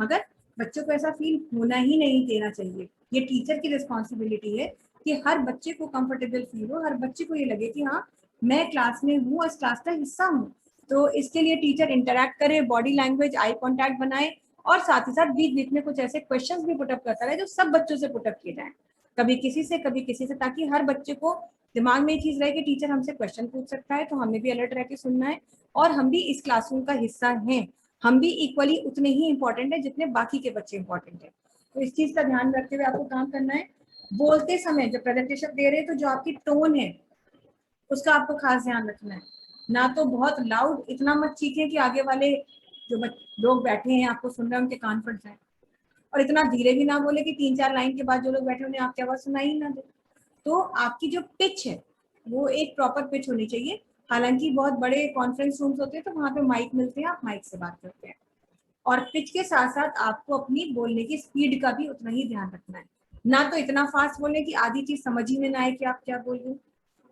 मगर बच्चों को ऐसा फील होना ही नहीं देना चाहिए। ये टीचर की रिस्पॉन्सिबिलिटी है कि हर बच्चे को कंफर्टेबल फील हो, हर बच्चे को ये लगे कि हाँ मैं क्लास में हूँ और इस क्लास का हिस्सा हूँ। तो इसके लिए टीचर इंटरेक्ट करे, बॉडी लैंग्वेज, आई कॉन्टैक्ट बनाए, और साथ ही साथ बीच बीच में कुछ ऐसे क्वेश्चंस भी पुटअप करता रहे जो सब बच्चों से पुटअप किए जाए, कभी किसी से कभी किसी से, ताकि हर बच्चे को दिमाग में ये चीज रहे कि टीचर हमसे क्वेश्चन पूछ सकता है तो हमें भी अलर्ट रह के सुनना है, और हम भी इस क्लासरूम का हिस्सा हैं, हम भी इक्वली उतने ही इंपॉर्टेंट है जितने बाकी के बच्चे इंपॉर्टेंट है। तो इस चीज का ध्यान रखते हुए आपको काम करना है। बोलते समय जब प्रेजेंटेशन दे रहे हैं तो जो आपकी टोन है उसका आपको खास ध्यान रखना है। ना तो बहुत लाउड, इतना मत चीखें कि आगे वाले जो लोग बैठे हैं आपको सुन रहे हैं उनके कान फट जाए, और इतना धीरे भी ना बोले कि 3-4 लाइन के बाद जो लोग बैठे उन्हें आपकी आवाज सुनाई ही ना दे। तो आपकी जो पिच है वो एक प्रॉपर पिच होनी चाहिए। हालांकि बहुत बड़े कॉन्फ्रेंस रूम्स होते हैं तो वहां पे माइक मिलते हैं, आप माइक से बात करते हैं, और पिच के साथ साथ आपको अपनी बोलने की स्पीड का भी उतना ही ध्यान रखना है। ना तो इतना फास्ट बोले कि आधी चीज समझ ही में ना आए कि आप क्या बोल रहे हो,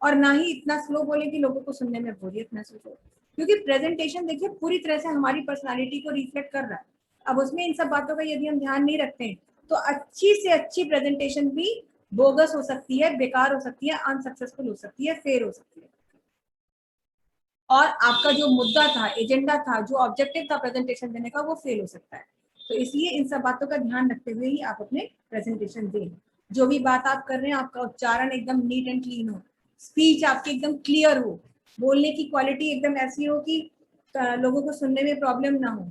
और ना ही इतना स्लो बोले कि लोगों को सुनने में बोरियत महसूस हो, क्योंकि प्रेजेंटेशन देखिए पूरी तरह से हमारी पर्सनालिटी को रिफ्लेक्ट कर रहा है। अब उसमें इन सब बातों का यदि हम ध्यान नहीं रखते हैं तो अच्छी से अच्छी प्रेजेंटेशन भी बोगस हो सकती है, बेकार हो सकती है, अनसक्सेसफुल हो सकती है, फेल हो सकती है, और आपका जो मुद्दा था, एजेंडा था, जो ऑब्जेक्टिव था प्रेजेंटेशन देने का, वो फेल हो सकता है। तो इसलिए इन सब बातों का ध्यान रखते हुए ही आप अपने प्रेजेंटेशन दें। जो भी बात आप कर रहे हैं आपका उच्चारण एकदम नीट एंड क्लीन हो, स्पीच आपकी एकदम क्लियर हो, बोलने की क्वालिटी एकदम ऐसी हो कि लोगों को सुनने में प्रॉब्लम ना हो,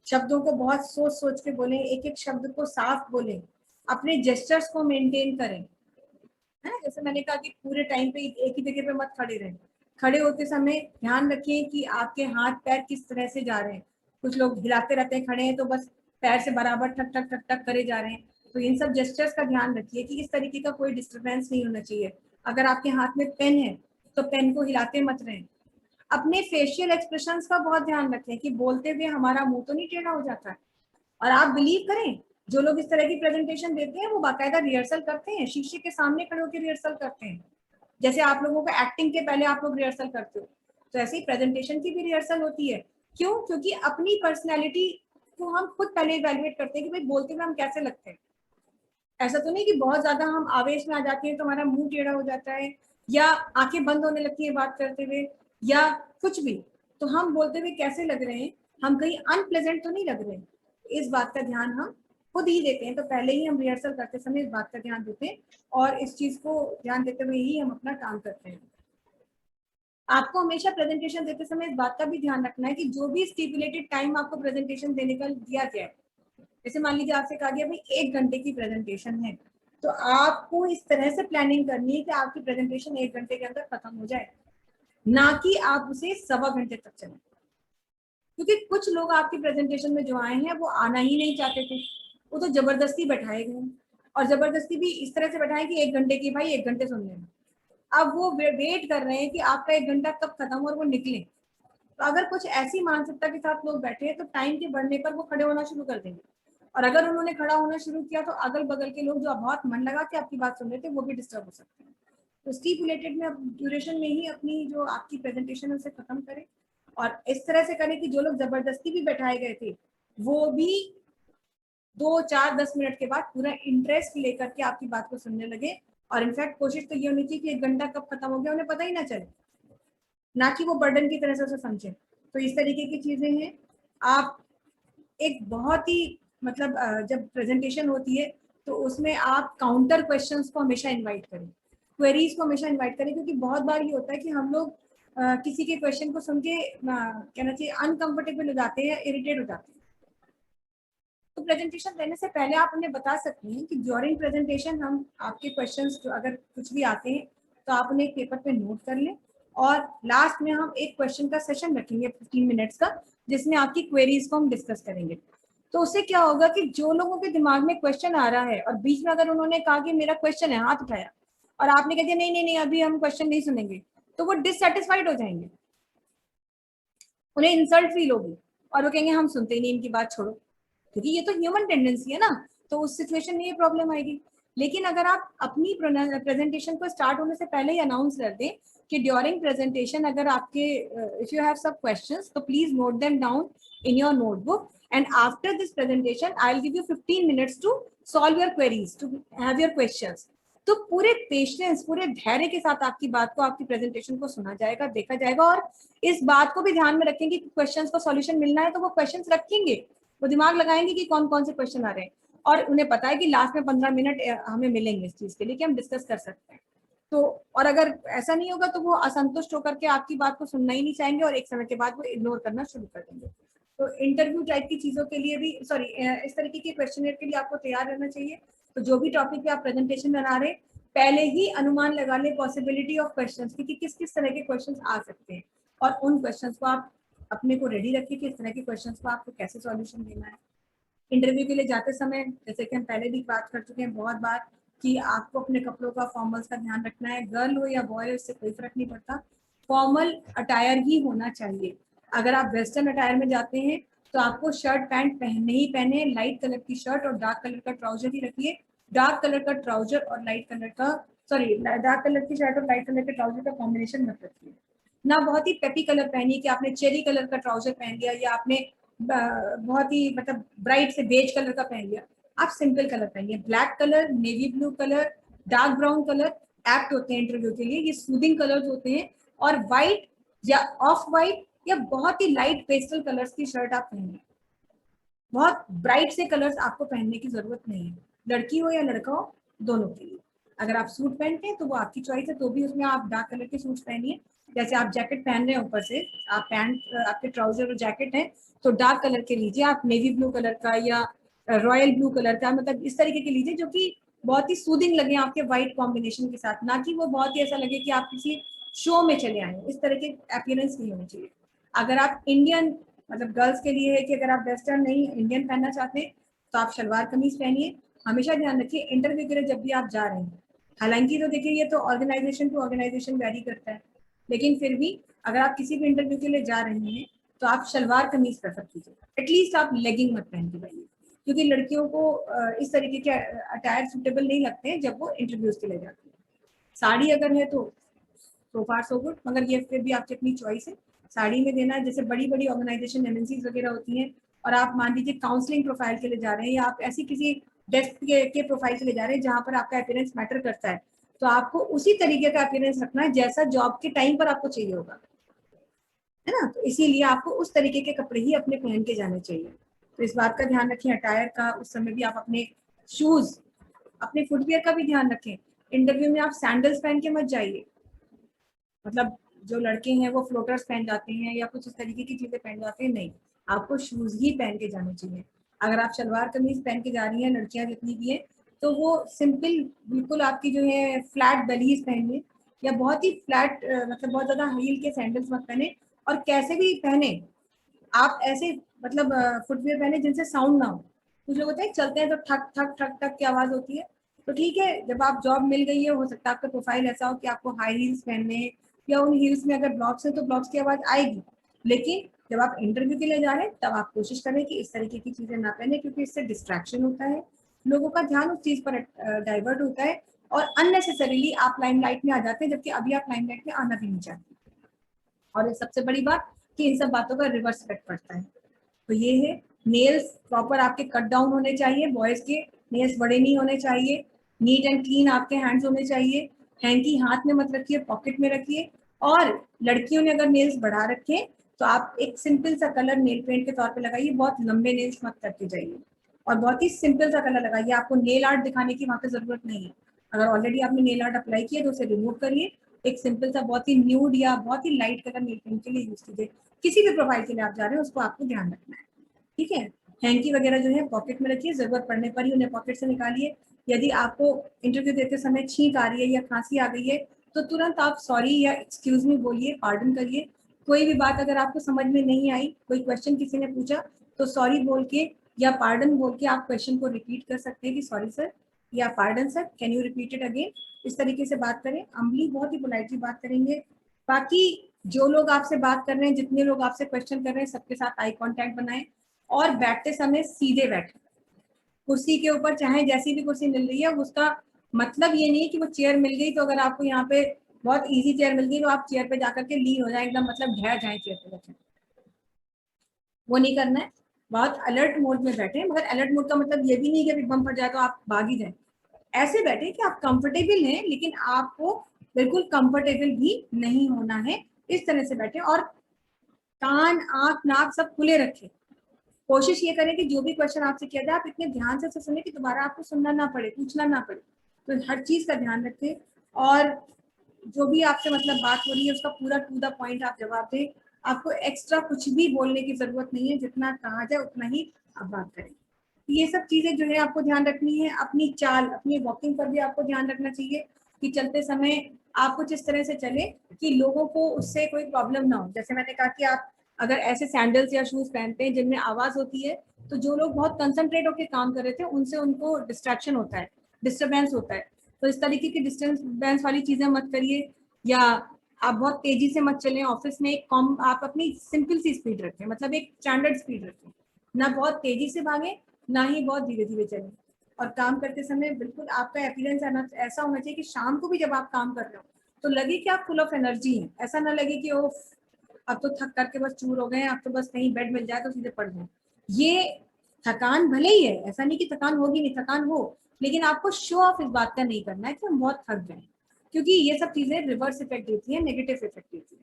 शब्दों को बहुत सोच सोच के बोलें, एक एक शब्द को साफ बोलें, अपने जेस्चर्स को मेंटेन करें, है ना। जैसे मैंने कहा कि पूरे टाइम पे एक ही जगह पे मत खड़े रहें, खड़े होते समय ध्यान रखें कि आपके हाथ पैर किस तरह से जा रहे हैं। कुछ लोग हिलाते रहते हैं, खड़े हैं तो बस पैर से बराबर ठक ठक ठक ठक करे जा रहे हैं। तो इन सब जेस्चर्स का ध्यान रखिए कि इस तरीके का कोई डिस्टर्बेंस नहीं होना चाहिए। अगर आपके हाथ में पेन है तो पेन को हिलाते मत रहें। अपने फेशियल एक्सप्रेशंस का बहुत ध्यान रखें कि बोलते हुए हमारा मुंह तो नहीं टेढ़ा हो जाता है। और आप बिलीव करें, जो लोग इस तरह की प्रेजेंटेशन देते हैं वो बाकायदा रिहर्सल करते हैं, शीशे के सामने खड़े होकर रिहर्सल करते हैं। जैसे आप लोगों को एक्टिंग के पहले आप लोग रिहर्सल करते हो, तो ऐसे ही प्रेजेंटेशन की भी रिहर्सल होती है। क्यों? क्योंकि अपनी पर्सनैलिटी को हम खुद पहले इवेल्युएट करते हैं कि भाई बोलते हुए हम कैसे लगते हैं। ऐसा तो नहीं कि बहुत ज्यादा हम आवेश में आ जाते हैं तो हमारा मुंह टेढ़ा हो जाता है या आंखें बंद होने लगती है बात करते हुए या कुछ भी। तो हम बोलते हुए कैसे लग रहे हैं, हम कहीं अनप्लेजेंट तो नहीं लग रहे हैं, इस बात का ध्यान हम खुद ही देते हैं। तो पहले ही हम रिहर्सल करते समय इस बात का ध्यान देते हैं और इस चीज को ध्यान देते हुए ही हम अपना काम करते हैं। आपको हमेशा प्रेजेंटेशन देते समय इस बात का भी ध्यान रखना है कि जो भी स्टिपुलेटेड टाइम आपको प्रेजेंटेशन देने का दिया जाए, जैसे मान लीजिए आपसे कहा गया भाई 1 घंटे की प्रेजेंटेशन है, तो आपको इस तरह से प्लानिंग करनी है कि आपकी प्रेजेंटेशन 1 घंटे के अंदर खत्म हो जाए, ना कि आप उसे 1.25 घंटे तक चले। क्योंकि कुछ लोग आपकी प्रेजेंटेशन में जो आए हैं वो आना ही नहीं चाहते थे, वो तो जबरदस्ती बैठाए गए और जबरदस्ती भी इस तरह से बैठाए कि 1 घंटे की, भाई 1 घंटे सुन लेना। अब वो वेट कर रहे हैं कि आपका 1 घंटा कब खत्म और वो निकले। तो अगर कुछ ऐसी मानसिकता के साथ लोग बैठे हैं तो टाइम के बढ़ने पर वो खड़े होना शुरू कर देंगे, और अगर उन्होंने खड़ा होना शुरू किया तो अगल बगल के लोग जो बहुत मन लगा के आपकी बात सुन रहे थे वो भी डिस्टर्ब हो सकते हैं। तो स्टिपुलेटेड में ड्यूरेशन में ही अपनी जो आपकी प्रेजेंटेशन है उसे खत्म करें, और इस तरह से करें कि जो लोग जबरदस्ती भी बैठाए गए थे वो भी 2 4 10 मिनट के बाद पूरा इंटरेस्ट लेकर के आपकी बात को सुनने लगे। और इनफैक्ट कोशिश तो ये होनी चाहिए कि 1 घंटा कब खत्म हो गया उन्हें पता ही ना चले, ना कि वो बर्डन की तरह से उसे समझे। तो इस तरीके की चीजें हैं। आप एक बहुत ही मतलब जब प्रेजेंटेशन होती है तो उसमें आप काउंटर क्वेश्चंस को हमेशा इनवाइट करें, क्वेरीज को हमेशा इनवाइट करें, क्योंकि बहुत बार ये होता है कि हम लोग किसी के क्वेश्चन को सुन के कहना चाहिए अनकंफर्टेबल हो जाते हैं, इरिटेट हो जाते हैं। तो प्रेजेंटेशन देने से पहले आप उन्हें बता सकते हैं कि ड्यूरिंग प्रेजेंटेशन हम आपके क्वेश्चंस जो अगर कुछ भी आते हैं तो आप उन्हें एक पेपर पे नोट कर लें, और लास्ट में हम एक क्वेश्चन का सेशन रखेंगे 15 मिनट्स का, जिसमें आपकी क्वेरीज को हम डिस्कस करेंगे। तो उससे क्या होगा कि जो लोगों के दिमाग में क्वेश्चन आ रहा है और बीच में अगर उन्होंने कहा कि मेरा क्वेश्चन है, हाथ उठाया, और आपने कह दिया नहीं नहीं नहीं अभी हम क्वेश्चन नहीं सुनेंगे, तो वो डिससेटिस्फाइड हो जाएंगे, उन्हें इंसल्ट फील होगी और वो कहेंगे हम सुनते ही नहीं इनकी बात, छोड़ो। क्योंकि ये तो ह्यूमन टेंडेंसी है ना, तो उस सिचुएशन में ये प्रॉब्लम आएगी। लेकिन अगर आप अपनी प्रेजेंटेशन को स्टार्ट होने से पहले ही अनाउंस कर दें कि ड्यूरिंग प्रेजेंटेशन अगर आपके if you have sub questions तो please note them down in your notebook, and after this presentation I will give you 15 minutes to solve your queries, to have your questions. तो पूरे patience, पूरे धैर्य के साथ आपकी बात को, आपकी प्रेजेंटेशन को सुना जाएगा, देखा जाएगा, और इस बात को भी ध्यान में रखेंगे कि क्वेश्चंस को सॉल्यूशन मिलना है तो वो क्वेश्चंस रखेंगे, वो दिमाग लगाएंगे कि कौन कौन से क्वेश्चन आ रहे हैं, और उन्हें पता है कि लास्ट में 15 मिनट हमें मिलेंगे इस चीज के लिए कि हम डिस्कस कर सकते हैं। तो और अगर ऐसा नहीं होगा तो वो असंतुष्ट होकर के आपकी बात को सुनना ही नहीं चाहेंगे और एक समय के बाद वो इग्नोर करना शुरू कर देंगे। तो इंटरव्यू टाइप की चीजों के लिए भी सॉरी इस तरीके के क्वेश्चनर के लिए आपको तैयार रहना चाहिए। तो जो भी टॉपिक पे आप प्रेजेंटेशन बना रहे हैं पहले ही अनुमान लगा ले पॉसिबिलिटी ऑफ क्वेश्चंस की कि किस किस तरह के क्वेश्चंस आ सकते हैं, और उन क्वेश्चंस को आप अपने को रेडी रखिए कि इस तरह के क्वेश्चंस को आपको कैसे सॉल्यूशन देना है। इंटरव्यू के लिए जाते समय जैसे कि हम पहले भी बात कर चुके हैं बहुत बार कि आपको अपने कपड़ों का फॉर्मल्स का ध्यान रखना है, गर्ल हो या बॉय हो इससे कोई फर्क नहीं पड़ता, फॉर्मल अटायर ही होना चाहिए। अगर आप वेस्टर्न अटायर में जाते हैं तो आपको शर्ट पैंट पहनने ही पहने, लाइट कलर की शर्ट और डार्क कलर का ट्राउजर ही रखिए, डार्क कलर का ट्राउजर और लाइट कलर का डार्क कलर की शर्ट और लाइट कलर के ट्राउजर का कॉम्बिनेशन मत रखिए। ना बहुत ही पेपी कलर पहनिए कि आपने चेरी कलर का ट्राउजर पहन लिया या आपने बहुत ही मतलब ब्राइट से बेज कलर का पहन लिया। आप सिंपल कलर पहनिए, black colour, navy blue colour, dark brown colour apt होते हैं इंटरव्यू के लिए, ये सूदिंग कलर्स होते हैं। और व्हाइट या ऑफ व्हाइट या बहुत ही लाइट पेस्टल कलर्स की शर्ट आप पहनिए, बहुत ब्राइट से कलर्स आपको पहनने की जरूरत नहीं है, लड़की हो या लड़का हो दोनों के लिए। अगर आप सूट पहनते हैं तो वो आपकी चॉइस है, तो भी उसमें आप डार्क कलर के सूट्स पहनिए, जैसे आप जैकेट पहन रहे हैं ऊपर से, आप पैंट आपके ट्राउजर और जैकेट है तो डार्क कलर के लीजिए, आप नेवी ब्लू कलर का या रॉयल ब्लू कलर का, मतलब इस तरीके के लीजिए जो कि बहुत ही सूदिंग लगे आपके व्हाइट कॉम्बिनेशन के साथ, ना कि वो बहुत ही ऐसा लगे कि आप किसी शो में चले आए, इस तरह के अपीयरेंस नहीं होनी चाहिए। अगर आप इंडियन मतलब गर्ल्स के लिए है कि अगर आप वेस्टर्न नहीं इंडियन पहनना चाहते हैं तो आप शलवार कमीज पहनिए। हमेशा ध्यान रखिए इंटरव्यू के लिए जब भी आप जा रहे हैं, हालांकि तो देखिए ये तो ऑर्गेनाइजेशन टू ऑर्गेनाइजेशन वेरी करता है, लेकिन फिर भी अगर आप किसी भी इंटरव्यू के लिए जा रहे हैं तो आप शलवार कमीज प्रेफर कीजिए, एटलीस्ट आप लेगिंग मत पहन के जाइए, क्योंकि लड़कियों को इस तरीके के अटायर सुटेबल नहीं लगते हैं जब वो इंटरव्यूज के लिए जाती है। साड़ी अगर है तो सो फार सो गुड, मगर ये फिर भी आपकी अपनी चॉइस है साड़ी में देना है। जैसे बड़ी बड़ी ऑर्गेनाइजेशन एमएनसीज वगैरह होती हैं और आप मान लीजिए काउंसलिंग प्रोफाइल के लिए जा रहे हैं या आप ऐसी किसी डेस्क के प्रोफाइल के लिए जा रहे हैं जहाँ पर आपका अपीयरेंस मैटर करता है, तो आपको उसी तरीके का अपीयरेंस रखना है जैसा जॉब के टाइम पर आपको चाहिए होगा, है ना। तो इसीलिए आपको उस तरीके के कपड़े ही अपने पहन के जाने चाहिए। तो इस बात का ध्यान रखें अटायर का, उस समय भी आप अपने शूज अपने फुटवियर का भी ध्यान रखें। इंटरव्यू में आप सैंडल्स पहन के मत जाइए, मतलब जो लड़के हैं वो फ्लोटर्स पहन जाते हैं या कुछ इस तरीके की चीजें पहन जाते हैं, नहीं, आपको शूज ही पहन के जाने चाहिए। अगर आप शलवार कमीज पहन के जा रही हैं लड़कियां जितनी भी है तो वो सिंपल बिल्कुल आपकी जो है फ्लैट बेलीज पहनिए, या बहुत ही फ्लैट मतलब बहुत ज्यादा हील के सैंडल्स मत पहने, और कैसे भी पहने आप ऐसे मतलब फुटवियर पहने जिनसे साउंड ना हो। कुछ लोग होते हैं चलते हैं तो ठक ठक ठक ठक की आवाज होती है, तो ठीक है जब आप जॉब मिल गई है हो सकता है आपका प्रोफाइल ऐसा हो कि आपको हाई हील्स पहनने हैं या उन हील्स में अगर ब्लॉक्स है तो ब्लॉक्स की आवाज आएगी, लेकिन जब आप इंटरव्यू के लिए जा रहे हैं तब आप कोशिश करें कि इस तरीके की चीजें ना पहने, क्योंकि इससे डिस्ट्रैक्शन होता है, लोगों का ध्यान उस चीज पर डाइवर्ट होता है और अननेसेसरीली आप लाइमलाइट में आ जाते हैं, जबकि अभी आप लाइमलाइट में आना भी नहीं चाहते। और सबसे बड़ी बात कि इन सब बातों का रिवर्स इफेक्ट पड़ता है। तो ये है, नेल्स प्रॉपर आपके कट डाउन होने चाहिए, बॉयज के नेल्स बड़े नहीं होने चाहिए, नीट एंड क्लीन आपके हैंड्स होने चाहिए, हैंकी हाथ में मत रखिए, पॉकेट में रखिए। और लड़कियों ने अगर नेल्स बढ़ा रखे तो आप एक सिंपल सा कलर नेल पेंट के तौर पे लगाइए, बहुत लंबे नेल्स मत करके जाइए, और बहुत ही सिंपल सा कलर लगाइए, आपको नेल आर्ट दिखाने की वहां पे जरूरत नहीं है। अगर ऑलरेडी आपने नेल आर्ट अप्लाई किया तो उसे रिमूव करिए, एक सिंपल सा बहुत ही न्यूड या बहुत ही लाइट कलर नेल पेंट के लिए यूज कीजिए। किसी भी प्रोफाइल के लिए आप जा रहे हैं उसको आपको ध्यान रखना है, ठीक है। हैंकी वगैरह जो है पॉकेट में रखिए, जरूरत पड़ने पर ही उन्हें पॉकेट से निकालिए। यदि आपको इंटरव्यू देते समय छींक आ रही है या खांसी आ गई है तो तुरंत आप सॉरी या एक्सक्यूज मी बोलिए, पार्डन करिए। कोई भी बात अगर आपको समझ में नहीं आई, कोई क्वेश्चन किसी ने पूछा तो सॉरी बोल के या पार्डन बोल के आप क्वेश्चन को रिपीट कर सकते हैं कि सॉरी सर या pardon sir can you repeat it again. इस तरीके से बात करें, अम्बली बहुत ही पोलाइटली बात करेंगे। बाकी जो लोग आपसे बात कर रहे हैं, जितने लोग आपसे क्वेश्चन कर रहे हैं, सबके साथ आई कांटेक्ट बनाएं और बैठते समय सीधे बैठे। कुर्सी के ऊपर चाहे जैसी भी कुर्सी मिल रही है उसका मतलब ये नहीं है कि वो चेयर मिल गई तो अगर आपको यहाँ पे बहुत इजी चेयर मिल गई तो आप चेयर पे जाकर के लीन हो जाए, एकदम मतलब ढह जाए चेयर पे बैठे, वो नहीं करना है। बहुत अलर्ट मोड में बैठे, मगर अलर्ट मोड का मतलब ये भी नहीं कि अभी बम फट जाए तो आप भाग ही जाए। ऐसे बैठे कि आप कंफर्टेबल हैं लेकिन आपको बिल्कुल कंफर्टेबल भी नहीं होना है, इस तरह से बैठे। और कान आंख नाक सब खुले रखें। कोशिश ये करें कि जो भी क्वेश्चन आपसे किया जाए आप इतने ध्यान से सुने कि दोबारा आपको सुनना ना पड़े, पूछना ना पड़े। तो हर चीज का ध्यान रखें और जो भी आपसे मतलब बात हो रही है उसका पूरा टू द पॉइंट आप जवाब दें। आपको एक्स्ट्रा कुछ भी बोलने की जरूरत नहीं है, जितना कहा जाए उतना ही आप बात करें। ये सब चीजें जो है आपको ध्यान रखनी है। अपनी चाल, अपनी वॉकिंग पर भी आपको ध्यान रखना चाहिए कि चलते समय आप कुछ इस तरह से चले कि लोगों को उससे कोई प्रॉब्लम ना हो। जैसे मैंने कहा कि आप अगर ऐसे सैंडल्स या शूज पहनते हैं जिनमें आवाज होती है तो जो लोग बहुत कंसंट्रेट होकर काम कर रहे थे उनसे उनको डिस्ट्रैक्शन होता है, डिस्टर्बेंस होता है। तो इस तरीके की डिस्टर्बेंस वाली चीजें मत करिए, या आप बहुत तेजी से मत चलें। ऑफिस में एक कॉम आप अपनी सिंपल सी स्पीड रखें, मतलब एक स्टैंडर्ड स्पीड रखें, ना बहुत तेजी से भागे ना ही बहुत धीरे धीरे चलें। और काम करते समय बिल्कुल आपका अपीयरेंस ऐसा होना चाहिए कि शाम को भी जब आप काम कर रहे हो तो लगे कि आप फुल ऑफ एनर्जी हैं, ऐसा ना लगे कि ओ अब तो थक करके बस चूर हो गए हैं, अब तो बस कहीं बेड मिल जाए तो सीधे पड़ जाए। ये थकान भले ही है, ऐसा नहीं कि थकान होगी नहीं, थकान हो, लेकिन आपको शो ऑफ इस बात का नहीं करना है कि हम बहुत थक गए, क्योंकि ये सब चीजें रिवर्स इफेक्ट देती है, नेगेटिव इफेक्ट देती है।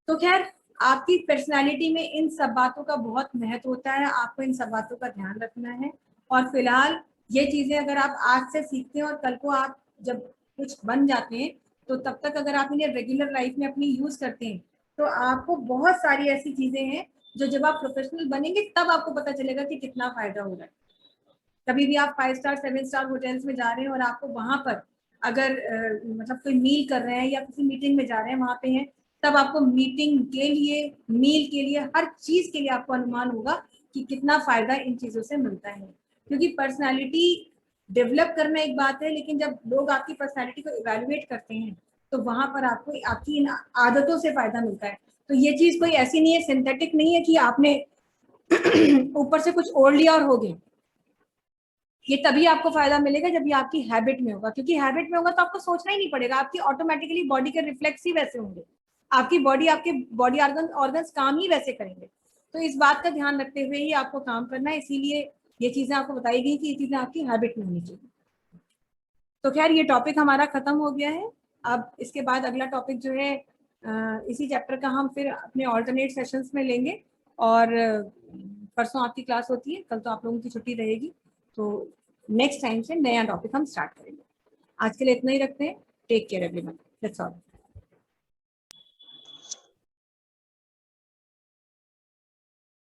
तो खैर आपकी पर्सनालिटी में इन सब बातों का बहुत महत्व होता है, आपको इन सब बातों का ध्यान रखना है। और फिलहाल ये चीजें अगर आप आज से सीखते हैं और कल को आप जब कुछ बन जाते हैं तो तब तक अगर आप इन्हें रेगुलर लाइफ में अपनी यूज करते हैं तो आपको बहुत सारी ऐसी चीजें हैं जो जब आप प्रोफेशनल बनेंगे तब आपको पता चलेगा कि कितना फायदा हो रहा है। कभी भी आप 5 स्टार 7 स्टार होटल्स में जा रहे हैं और आपको वहां पर अगर मतलब कोई मील कर रहे हैं या किसी मीटिंग में जा रहे हैं वहां पे हैं, तब आपको मीटिंग के लिए, मील के लिए, हर चीज के लिए आपको अनुमान होगा कि कितना फायदा इन चीजों से मिलता है। क्योंकि पर्सनैलिटी डेवलप करना एक बात है, लेकिन जब लोग आपकी पर्सनैलिटी को इवेल्युएट करते हैं तो वहां पर आपको आपकी इन आदतों से फायदा मिलता है। तो ये चीज कोई ऐसी नहीं है, सिंथेटिक नहीं है कि आपने ऊपर से कुछ ओढ़ लिया और हो गया। ये तभी आपको फायदा मिलेगा जब ये आपकी हैबिट में होगा, क्योंकि हैबिट में होगा तो आपको सोचना ही नहीं पड़ेगा, आपकी ऑटोमेटिकली बॉडी के रिफ्लेक्स ही वैसे होंगे, आपकी बॉडी, आपके बॉडी ऑर्गन्स काम ही वैसे करेंगे। तो इस बात का ध्यान रखते हुए ही आपको काम करना है, इसीलिए ये चीजें आपको बताई गई कि ये चीजें आपकी हैबिट में होनी चाहिए। तो खैर ये टॉपिक हमारा खत्म हो गया है। अब इसके बाद अगला टॉपिक जो है इसी चैप्टर का हम फिर अपने ऑल्टरनेट सेशंस में लेंगे। और परसों आपकी क्लास होती है, कल तो आप लोगों की छुट्टी रहेगी, तो नेक्स्ट टाइम से नया टॉपिक हम स्टार्ट करेंगे। आज के लिए इतना ही रखते हैं। Take care everyone, that's all.